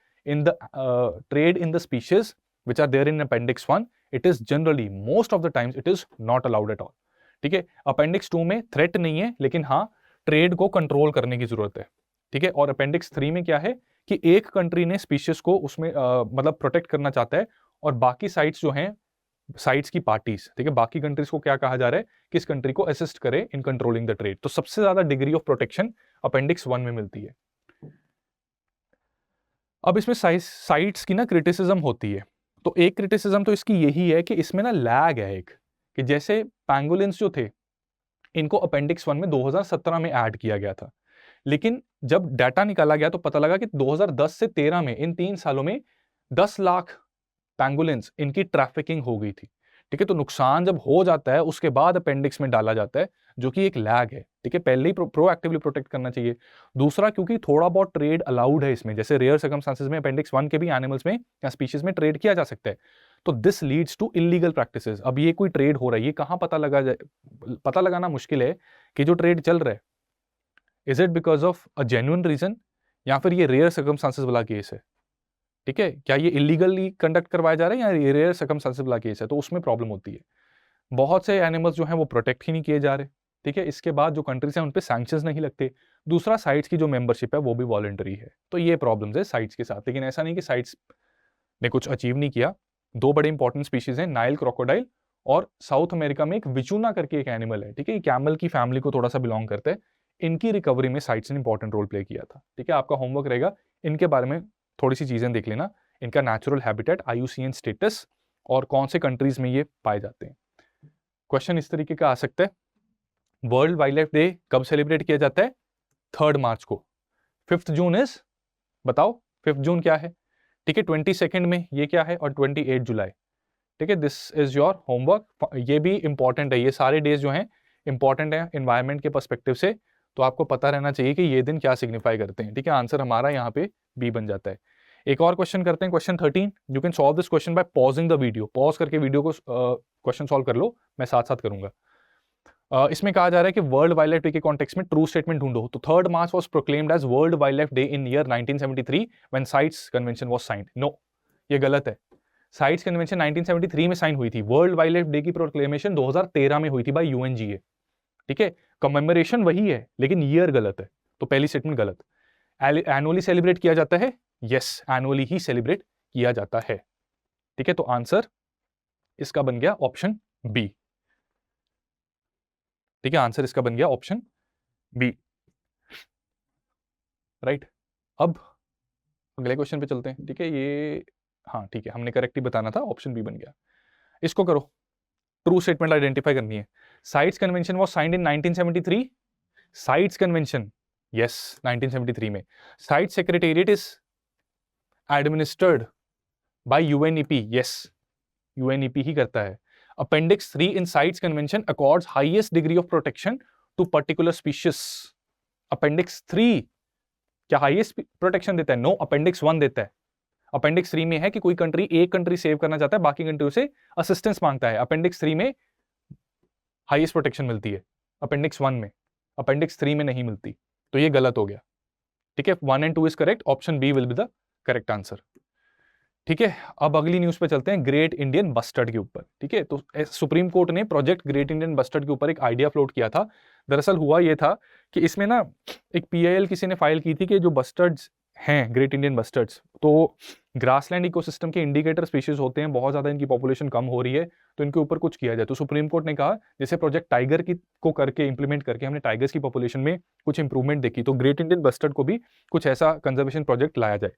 in the species which are there in appendix 1, it is generally most of the times it is not allowed at all, ठीक है। Appendix 2 में threat नहीं है, लेकिन हाँ ट्रेड को कंट्रोल करने की जरूरत है, ठीक है। और अपेंडिक्स 3 में क्या है कि एक कंट्री ने स्पीशीज को उसमें मतलब प्रोटेक्ट करना चाहता है, और बाकी साइट्स जो हैं, साइट्स की पार्टीज, ठीक है, बाकी कंट्रीज को क्या कहा जा रहा है कि इस कंट्री को असिस्ट करे इन कंट्रोलिंग द ट्रेड। तो सबसे ज्यादा डिग्री ऑफ प्रोटेक्शन अपेंडिक्स 1 में मिलती है। अब इसमें साइट्स की ना क्रिटिसिज्म होती है। तो एक क्रिटिसिज्म तो इसकी यही है कि इसमें ना लैग है एक, कि जैसे पैंगोलिन्स जो थे इनको अपेंडिक्स 1 में 2017 में ऐड किया गया था, लेकिन जब डाटा निकाला गया तो पता लगा कि 2010 से 13 में, इन 3 सालों में 10 लाख पैंगोलिन्स इनकी ट्रैफिकिंग हो गई थी, ठीक है। तो नुकसान जब हो जाता है उसके बाद अपेंडिक्स में डाला जाता है, जो कि एक लैग है, ठीक है। पहले ही प्रोएक्टिवली प्रोटेक्ट करना चाहिए। दूसरा, क्योंकि थोड़ा बहुत ट्रेड अलाउड है इसमें, जैसे रेयर सर्कमस्टांसेस में अपेंडिक्स 1 के भी एनिमल्स में या स्पीशीज में ट्रेड किया जा सकता है, तो this leads to illegal practices. अब ये कोई ट्रेड हो रहा है, ये कहां पता लगाना मुश्किल है कि जो ट्रेड चल रहा है, is it because of a genuine reason या फिर ये रेयर सर्कमस्टांसेस वाला केस है, ठीक है। क्या ये इलीगली कंडक्ट करवाया जा रहा है या रेयर सर्कमस्टांसेस वाला केस है, तो उसमें प्रॉब्लम होती है। बहुत से एनिमल्स जो हैं वो प्रोटेक्ट ही नहीं किए जा रहे, ठीक है। इसके बाद जो कंट्रीज हैं उन पे सैंक्शंस नहीं लगते। दूसरा, साइट्स की जो मेंबरशिप है वो भी वॉलंटरी है। तो ये प्रॉब्लम्स है साइट्स के साथ, लेकिन ऐसा नहीं कि साइट्स ने कुछ अचीव नहीं किया। 2 बड़े इंपॉर्टेंट स्पीशीज हैं, नाइल क्रोकोडाइल और साउथ अमेरिका में एक विचूना करके एक एनिमल है, ठीक है। कैमल की फैमिली को थोड़ा सा बिलोंग करता है। इनकी रिकवरी में साइट्स ने इंपॉर्टेंट रोल प्ले किया था, ठीक है। आपका होमवर्क रहेगा इनके बारे में थोड़ी सी चीजें देख लेना, इनका नेचुरल हैबिटेट, IUCN स्टेटस, और कौन से कंट्रीज में ये पाए जाते हैं। क्वेश्चन इस तरीके का आ सकता है, वर्ल्ड वाइल्ड लाइफ डे कब सेलिब्रेट किया जाता है? 3 मार्च को। 5th जून इज, बताओ 5th जून क्या है, ठीक है। 22 में ये क्या है, और 28 जुलाई, ठीक है। This is your homework. ये भी इंपॉर्टेंट है, ये सारे डेज जो हैं इंपॉर्टेंट है एनवायरमेंट के पर्सपेक्टिव से, तो आपको पता रहना चाहिए कि ये दिन क्या सिग्निफाई करते हैं, ठीक है। आंसर हमारा यहाँ पे बी बन जाता है। एक और क्वेश्चन करते हैं, question 13। You can solve this question by pausing the video, pause करके वीडियो को क्वेश्चन सॉल्व कर लो, मैं साथ साथ करूंगा। इसमें कहा जा रहा है कि वर्ल्ड वाइल्ड लाइफ डे के कॉन्टेक्स्ट में ट्रू स्टेटमेंट ढूंढो। तो 3 March was proclaimed as World Wildlife Day in year 1973 when CITES convention was signed. No, ये गलत है। साइट्स कन्वेंशन 1973 में साइन हुई थी, वर्ल्ड वाइल्ड लाइफ डे की प्रोक्लेमेशन 2013 में हुई थी बाय UNGA, ठीक है। कमेमोरेशन वही है, लेकिन ईयर गलत है, तो पहली स्टेटमेंट गलत। एनुअली सेलिब्रेट किया जाता है, यस, एनुअली ही सेलिब्रेट किया जाता है, ठीक है। तो आंसर इसका बन गया ऑप्शन बी, ठीक है। आंसर इसका बन गया ऑप्शन बी, राइट। अब अगले क्वेश्चन पे चलते हैं, ठीक है। ये हाँ ठीक है, हमने करेक्ट ही बताना था, ऑप्शन बी बन गया। इसको करो, ट्रू स्टेटमेंट आइडेंटिफाई करनी है। CITES convention was signed in 1973, CITES convention, yes, 1973 में। CITES secretariat is administered by UNEP, yes, UNEP ही करता है। Appendix 3 in CITES convention accords highest degree of protection to particular species. Appendix 3 क्या highest protection देता है? No, appendix 1 देता है। Appendix 3 में है कि कोई कंट्री, एक कंट्री सेव करना चाहता है, बाकी कंट्री से असिस्टेंस मांगता है। अपेंडिक्स 3 में हाईएस्ट प्रोटेक्शन मिलती है अपेंडिक्स 1 में, अपेंडिक्स 3 में नहीं मिलती, तो ये गलत हो गया। ठीक है, 1 and 2 is correct, option B will be the correct answer. ठीक है, अब अगली न्यूज पे चलते हैं, ग्रेट इंडियन बस्टर्ड के ऊपर। ठीक है, तो सुप्रीम कोर्ट ने प्रोजेक्ट ग्रेट इंडियन बस्टर्ड के ऊपर एक आइडिया फ्लोट किया था। दरअसल हुआ ये था कि इसमें ना एक पीआईएल किसी ने फाइल की थी कि जो बस्टर्ड्स हैं, ग्रेट इंडियन बस्टर्ड्स, तो ग्रासलैंड इकोसिस्टम के इंडिकेटर स्पीशीज होते हैं, बहुत ज्यादा इनकी पॉपुलेशन कम हो रही है, तो इनके ऊपर कुछ किया जाए। तो सुप्रीम कोर्ट ने कहा जैसे प्रोजेक्ट टाइगर की को करके इंप्लीमेंट करके हमने टाइगर्स की पॉपुलेशन में कुछ इंप्रूवमेंट देखी, तो ग्रेट इंडियन बस्टर्ड को भी कुछ ऐसा कंजर्वेशन प्रोजेक्ट लाया जाए।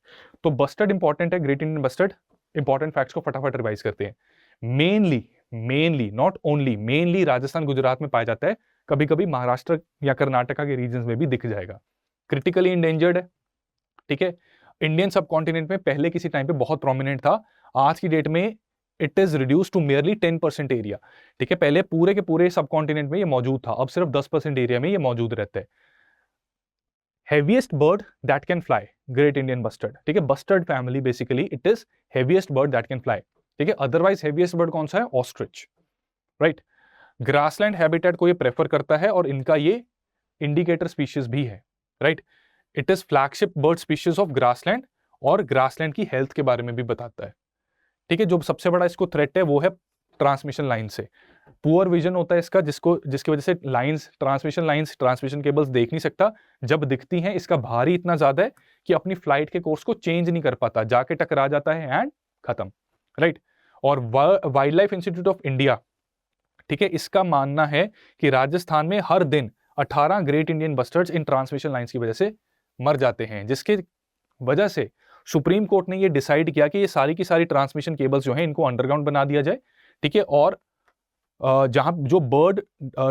तो बस्टर्ड इंपॉर्टेंट है, great Indian bustard. Important facts को फटाफट रिवाइज करते हैं। Mainly not only, mainly Rajasthan Gujarat में पाया जाता है, कभी कभी महाराष्ट्र या कर्नाटका के रीजन में भी दिख जाएगा। क्रिटिकली इंडेंजर्ड है। ठीक है, इंडियन सब कॉन्टिनेंट में पहले किसी टाइम पे बहुत प्रोमिनेंट था, आज की डेट में it is reduce to merely 10% area. ठीक है, पहले पूरे के पूरे सब कॉन्टिनेंट में ये मौजूद था, अब सिर्फ 10% एरिया में ये मौजूद रहता है। Heaviest bird that can fly, great Indian bustard. ठीक है, bustard family basically it is heaviest bird that can fly. ठीक है, अदरवाइज हेवीएस्ट बर्ड कौन सा है? ऑस्ट्रिच। राइट, ग्रासलैंड हैबिटेट को ये प्रेफर करता है और इनका ये इंडिकेटर स्पीशीज भी है। Right, it is flagship bird species of grassland और ग्रासलैंड की हेल्थ के बारे में भी बताता है। ठीक है, जो सबसे बड़ा इसको थ्रेट है वो है ट्रांसमिशन लाइन से। पुअर विजन होता है इसका, जिसकी वजह से ट्रांसमिशन केबल्स देख नहीं सकता, जब दिखती हैं इसका भारी इतना ज्यादा है कि अपनी फ्लाइट के कोर्स को चेंज नहीं कर पाता, जाके टकरा जाता है एंड खत्म। राइट, और wild life institute of India, ठीक है, इसका मानना है कि राजस्थान में हर दिन 18 ग्रेट इंडियन बस्टर्ड्स इन ट्रांसमिशन लाइन्स की वजह से मर जाते हैं, जिसके वजह से सुप्रीम कोर्ट ने ये डिसाइड किया कि ये सारी की सारी ट्रांसमिशन केबल्स जो हैं इनको अंडरग्राउंड बना दिया जाए। ठीक है, और जहां जो बर्ड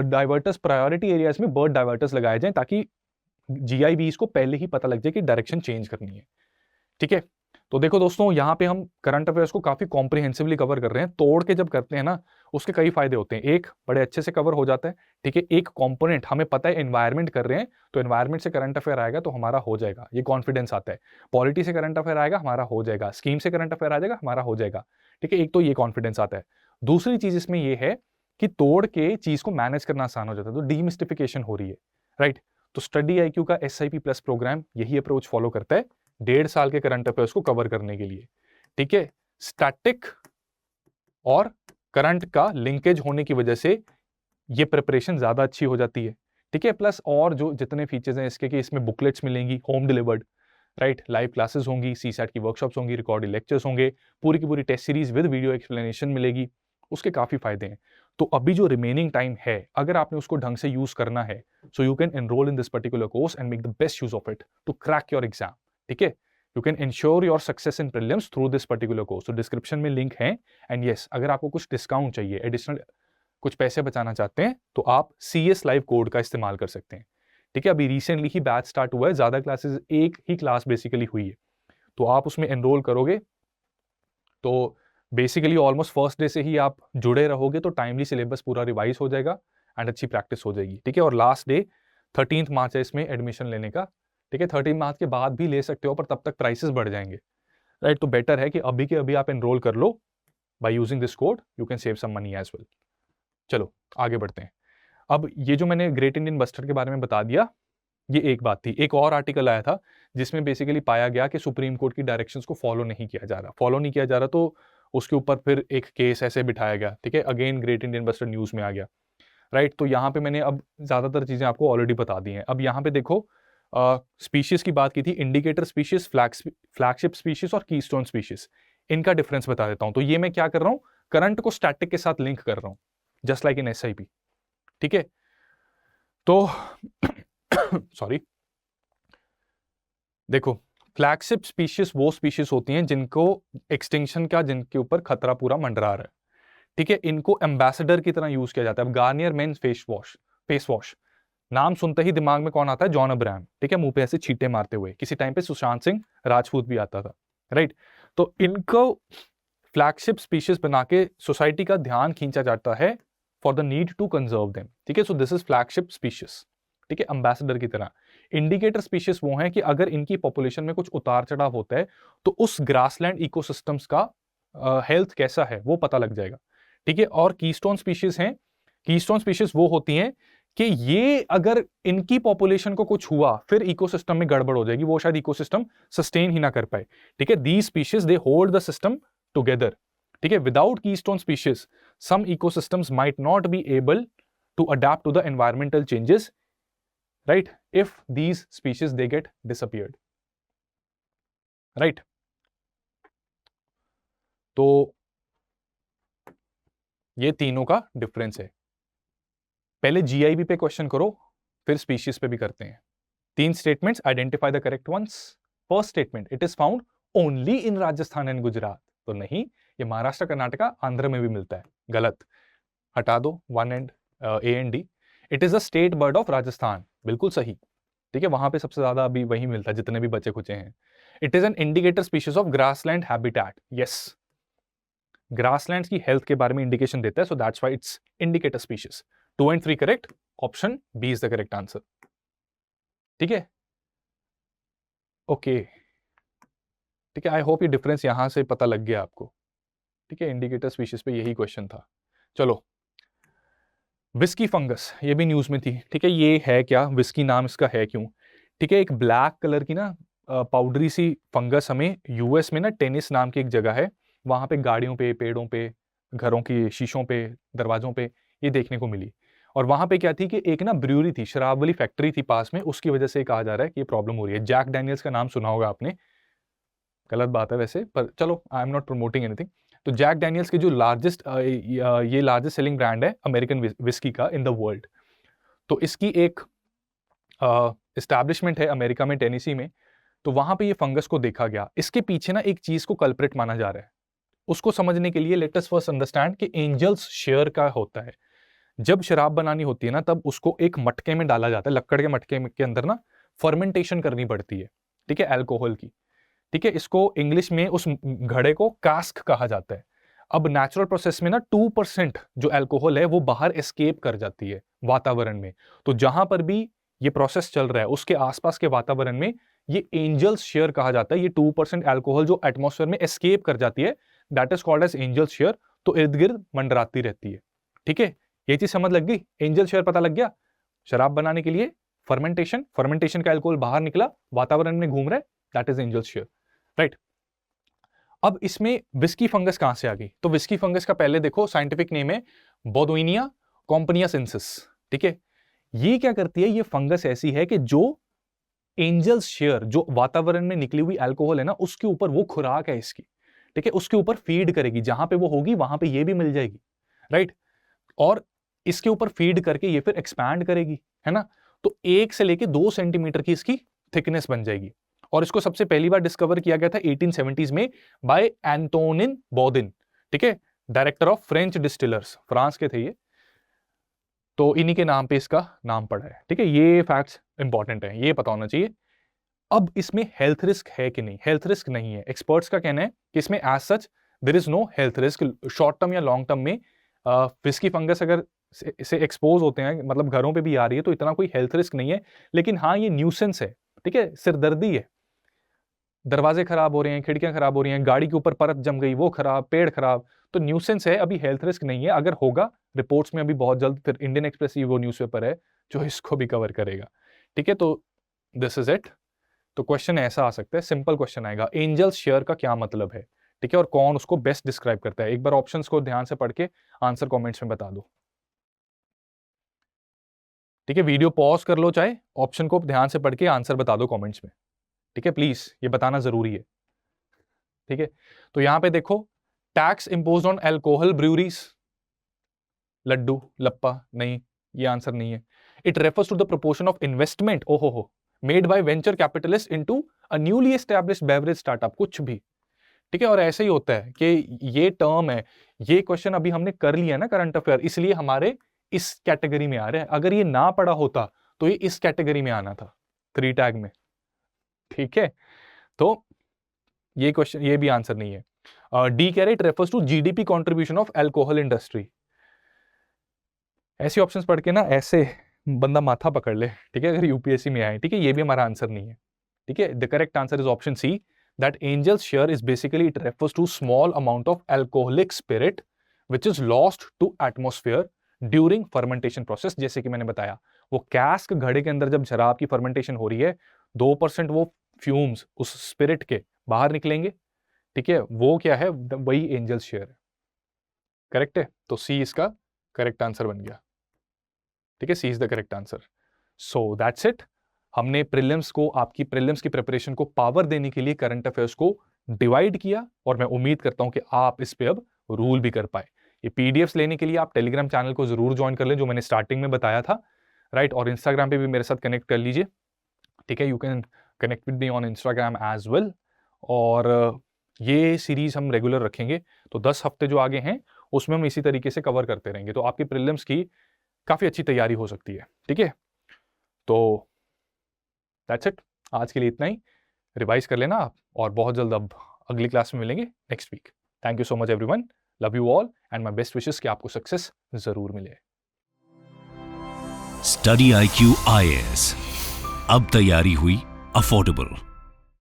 डाइवर्टर्स, प्रायोरिटी एरियाज में बर्ड डाइवर्टर्स लगाए जाएं, ताकि जीआईबीज को पहले ही पता लग जाए कि डायरेक्शन चेंज करनी है। ठीक है, तो देखो दोस्तों, यहाँ पे हम करंट अफेयर्स को काफी कॉम्प्रिहेंसिवली कवर कर रहे हैं। तोड़ के जब करते हैं ना, उसके कई फायदे होते हैं। एक, बड़े अच्छे से कवर हो जाता है। ठीक है, एक कंपोनेंट हमें पता है, एनवायरमेंट कर रहे हैं तो एनवायरमेंट से करंट अफेयर आएगा तो हमारा हो जाएगा, ये कॉन्फिडेंस आता है। पॉलिटी से करंट अफेयर आएगा, हमारा हो जाएगा। स्कीम से करंट अफेयर आ जाएगा, हमारा हो जाएगा। ठीक है, एक तो ये कॉन्फिडेंस आता है। दूसरी चीज इसमें ये है कि तोड़ के चीज को मैनेज करना आसान हो जाता है, तो डीमिस्टिफिकेशन हो रही है। राइट, तो स्टडी IQ का SIP प्लस प्रोग्राम यही अप्रोच फॉलो करता है 1.5 साल के करंट अफेयर्स को कवर करने के लिए। ठीक है, स्टैटिक और करंट का लिंकेज होने की वजह से ये प्रिपरेशन ज्यादा अच्छी हो जाती है। ठीक है, प्लस और जो जितने फीचर्स हैं इसके, कि इसमें बुकलेट्स मिलेंगी home delivered, right, live classes होंगी, CSAT की वर्कशॉप्स होंगी, रिकॉर्डेड लेक्चर्स होंगे, पूरी की पूरी test series with video explanation मिलेगी, उसके काफी फायदे हैं। तो अभी जो रिमेनिंग टाइम है, अगर आपने उसको ढंग से यूज करना है, so you can enrol in this particular course and make the best use of it to crack your exam. ठीक है, you can ensure your success in prelims through this particular course. तो description में link है। And yes, अगर आपको कुछ discount चाहिए, additional कुछ पैसे बचाना चाहते हैं, तो आप CS लाइव कोड का इस्तेमाल कर सकते हैं। ठीक है, अभी रिसेंटली ही बैच स्टार्ट हुआ है, ज्यादा क्लासेस, एक ही क्लास बेसिकली हुई है, तो आप उसमें एनरोल करोगे तो बेसिकली ऑलमोस्ट फर्स्ट डे से ही आप जुड़े रहोगे, तो टाइमली सिलेबस पूरा रिवाइज हो जाएगा एंड अच्छी प्रैक्टिस हो जाएगी। ठीक है, और लास्ट डे 13 मार्च है इसमें एडमिशन लेने का। ठीक है, 13 मार्च के बाद भी ले सकते हो, पर तब तक प्राइसेस बढ़ जाएंगे। राइट, तो बेटर है कि अभी के अभी आप एनरोल कर लो। By using this code you can save some money as well. चलो आगे बढ़ते हैं। अब ये जो मैंने ग्रेट इंडियन बस्टर्ड के बारे में बता दिया, ये एक बात थी। एक और आर्टिकल आया था जिसमें बेसिकली पाया गया कि सुप्रीम कोर्ट की डायरेक्शंस को फॉलो नहीं किया जा रहा, तो उसके ऊपर फिर एक केस ऐसे बिठाया गया। ठीक है, again great Indian bustard news में आ गया। राइट, तो यहाँ पे मैंने अब ज्यादातर चीजें आपको ऑलरेडी बता दी हैं। अब यहाँ पे देखो, स्पीशीज की बात की थी, इंडिकेटर स्पीशीज, फ्लैगशिप स्पीशीज और कीस्टोन स्पीशीज, इनका डिफरेंस बता देता हूं। तो ये मैं क्या कर रहा हूं, करंट को स्टैटिक के साथ लिंक कर रहा हूं, जस्ट लाइक इन SIP। ठीक है, तो सॉरी, देखो, फ्लैगशिप स्पीशीज वो स्पीशीज होती हैं जिनको एक्सटिंक्शन का, जिनके ऊपर खतरा पूरा मंडरा रहा है। ठीक है, इनको एम्बेसडर की तरह यूज किया जाता है। अब गार्नियर मेन फेस वॉश, नाम सुनते ही दिमाग में कौन आता है? John Abraham. ठीक है, मुंह पे ऐसे छींटे मारते हुए, किसी टाइम पे सुशांत सिंह राजपूत भी आता था। राइट, तो इनको फ्लैगशिप स्पीशीज बना के सोसाइटी का ध्यान खींचा जाता है for the need to conserve them. ठीक है, so this is flagship species. ठीक है, एम्बेसडर की तरह। इंडिकेटर स्पीशीज वो हैं कि अगर इनकी पॉपुलेशन में कुछ उतार चढ़ाव होता है तो उस ग्रासलैंड इकोसिस्टम्स का हेल्थ कैसा है वो पता लग जाएगा। ठीक है, और कीस्टोन स्पीशीज हैं कीस्टोन स्पीशीज वो होती हैं कि ये अगर इनकी पॉपुलेशन को कुछ हुआ फिर इकोसिस्टम में गड़बड़ हो जाएगी, वो शायद इकोसिस्टम सस्टेन ही ना कर पाए। ठीक है, these species they hold the system together. ठीक है, without keystone species some ecosystems might not be able to adapt to the environmental changes, right, if these species they get disappeared, right. तो ये तीनों का डिफरेंस है। पहले GIB पे question करो, फिर स्पीशीज पे भी करते हैं। 3 statements, identify the correct ones. First statement, it is found only in Rajasthan and Gujarat. तो नहीं, ये महाराष्ट्र, कर्नाटका, आंध्र में भी मिलता है। गलत, हटा दो 1 and A and D. It is a state bird of Rajasthan, बिल्कुल सही। ठीक है, वहां पे सबसे ज्यादा अभी वही मिलता है जितने भी बचे खुचे हैं। It is an indicator species of grassland habitat. Yes, grassland की हेल्थ के बारे में इंडिकेशन देता है, so that's why it's indicator species. 2 and 3 correct, option B is the correct answer. ठीक है, ओके, ठीक है, आई होप ये डिफरेंस यहां से पता लग गया आपको। ठीक है, इंडिकेटर स्पीशीज पे यही क्वेश्चन था। चलो, विस्की फंगस, ये भी न्यूज में थी। ठीक है, ये है क्या, विस्की नाम इसका है क्यों? ठीक है, एक ब्लैक कलर की ना पाउडरी सी फंगस हमें यूएस में ना टेनिस नाम की एक जगह है, वहां पे गाड़ियों पे, पेड़ों पे, घरों की शीशों पे, दरवाजों पे ये देखने को मिली। और वहां पे क्या थी कि एक ना ब्रूअरी थी, शराब वाली फैक्ट्री थी पास में, उसकी वजह से कहा जा रहा है कि ये प्रॉब्लम हो रही है। जैक डैनियल्स का नाम सुना होगा आपने, गलत बात है वैसे, पर चलो, I am not promoting anything. तो जैक डैनियल्स की जो लार्जेस्ट ये लार्जेस्ट सेलिंग ब्रांड है अमेरिकन विस्की का इन द वर्ल्ड। तो इसकी एक एस्टैब्लिशमेंट है अमेरिका में, टेनेसी में। तो वहां पे ये फंगस को देखा गया। इसके पीछे ना एक चीज को कल्प्रिट माना जा रहा है। उसको समझने के लिए लेट अस फर्स्ट अंडरस्टैंड कि एंजल्स शेयर का होता है। जब शराब बनानी होती है ना, तब उसको एक मटके में डाला जाता है, लक्कड़ के मटके के अंदर ना फर्मेंटेशन करनी पड़ती है। ठीक है, अल्कोहल की। ठीक है, इसको इंग्लिश में उस घड़े को कास्क कहा जाता है। अब नेचुरल प्रोसेस में ना 2% जो अल्कोहल है वो बाहर एस्केप कर जाती है वातावरण में। तो जहां पर भी ये प्रोसेस चल रहा है उसके आसपास के वातावरण में ये एंजल्स शेयर कहा जाता है। ये 2% अल्कोहल जो एटमॉस्फेयर में एस्केप कर जाती है, that is called as angel's share. तो इर्द गिर्द मंडराती रहती है। ठीक है, ये चीज समझ लग गई, एंजल शेयर पता लग गया। शराब बनाने के लिए फर्मेंटेशन का अल्कोहल बाहर निकला, वातावरण में घूम रहा है, that is angel share, right. अब इसमें विस्की फंगस कहां से आ गई? तो विस्की फंगस का पहले देखो साइंटिफिक नेम है बोदोइनिया कॉम्पनियासेंसिस। ठीक है, ये क्या करती है? ये फंगस ऐसी है कि जो एंजल्स शेयर, जो वातावरण में निकली हुई अल्कोहल है ना, उसके ऊपर वो खुराक है इसकी। ठीक है, उसके ऊपर फीड करेगी, जहां पे वो होगी वहां पे ये भी मिल जाएगी, राइट। और इसके ऊपर फीड करके ये फिर एक्सपैंड करेगी, है ना। तो 1 से लेके 2 सेंटीमीटर की इसकी थिकनेस बन जाएगी। और इसको सबसे पहली बार डिस्कवर किया गया था 1870s में बाय एंटोनिन बोदिन। ठीक है, director of French distillers, France के थे ये। तो इन्हीं के नाम पे इसका नाम पड़ा है। ठीक है, ये फैक्ट्स इंपॉर्टेंट है, ये पता होना चाहिए। अब इसमें हेल्थ रिस्क है कि नहीं? हेल्थ रिस्क नहीं है। एक्सपर्ट्स का कहना है कि इसमें as such there is no health risk. Short term या लॉन्ग टर्म में विस्की फंगस अगर से एक्सपोज होते हैं, मतलब घरों पे भी आ रही है, तो इतना कोई हेल्थ रिस्क नहीं है। लेकिन हाँ, ये न्यूसेंस है। ठीक है, सिरदर्दी है। दरवाजे खराब हो रहे हैं, खिड़कियां खराब हो रही हैं, गाड़ी के ऊपर परत जम गई, वो खराब, पेड़ खराब, तो न्यूसेंस है। अभी हेल्थ रिस्क नहीं है। अगर होगा रिपोर्ट्स में अभी बहुत जल्द, फिर इंडियन एक्सप्रेस ही वो न्यूज़पेपर है जो इसको भी कवर करेगा। ठीक है, तो दिस इज इट। तो क्वेश्चन ऐसा आ सकता है, सिंपल क्वेश्चन आएगा, एंजल्स शेयर का क्या मतलब है? ठीक है, और कौन उसको बेस्ट डिस्क्राइब करता है? एक बार ऑप्शंस को ध्यान से पढ़ के आंसर कमेंट्स में बता दो। ठीक है, वीडियो पॉज कर लो, चाहे ऑप्शन को ध्यान से पढ़ के आंसर बता दो कमेंट्स में। ठीक है, प्लीज, ये बताना जरूरी है। ठीक है, तो यहां पे देखो, tax imposed on alcohol breweries, लड्डू लप्पा, नहीं, ये आंसर नहीं है। It refers to the proportion of investment, ओहो हो, made by venture capitalist into a newly established beverage startup, कुछ भी। ठीक है, और ऐसे ही होता है कि ये टर्म है, ये क्वेश्चन अभी हमने कर लिया ना करंट अफेयर, इसलिए हमारे इस कैटेगरी में आ रहे हैं। अगर ये ना पढ़ा होता तो ये इस कैटेगरी में आना था, 3 टैग में। ठीक है, तो ये क्वेश्चन, ये भी आंसर नहीं है। डी कह रहे it refers to GDP contribution of alcohol industry. ऐसे ऑप्शंस पढ़ के ना ऐसे बंदा माथा पकड़ ले। ठीक है, अगर यूपीएससी में आए। ठीक है, ये भी हमारा आंसर नहीं है। ठीक है, the correct answer is option C, that angel's share is basically, it refers to small amount of alcoholic spirit which is lost to atmosphere during fermentation process. जैसे कि मैंने बताया, वो कैस्क घड़े के अंदर जब शराब की फर्मेंटेशन हो रही है, 2% वो फ्यूम्स उस स्पिरिट के बाहर निकलेंगे, ठीक है, वो क्या है, वही एंजल शेयर है। करेक्ट है, तो सी इसका करेक्ट आंसर बन गया। ठीक है, C is the correct answer. So that's it. हमने प्रीलिम्स को, आपकी प्रीलिम्स की प्रिपरेशन को पावर देने के लिए करंट अफेयर्स को डिवाइड किया, और मैं उम्मीद करता हूं कि आप इस पे अब रूल भी कर पाए। ये पीडीएफ्स लेने के लिए आप टेलीग्राम चैनल को जरूर ज्वाइन कर लें, जो मैंने स्टार्टिंग में बताया था, राइट। और इंस्टाग्राम पे भी मेरे साथ कनेक्ट कर लीजिए, ठीक है, you can connect with me on Instagram as well. और ये सीरीज हम रेगुलर रखेंगे, तो 10 हफ्ते जो आगे हैं उसमें हम इसी तरीके से कवर करते रहेंगे, तो आपकी प्रीलिम्स की काफ़ी अच्छी तैयारी हो सकती है। ठीक है, तो दैट्स इट, आज के लिए इतना ही। रिवाइज कर लेना आप, और बहुत जल्द अब अगली क्लास में मिलेंगे next week. Thank you so much everyone, love you all and my best wishes कि आपको सक्सेस जरूर मिले। स्टडी IQ IAS, अब तैयारी हुई अफोर्डेबल।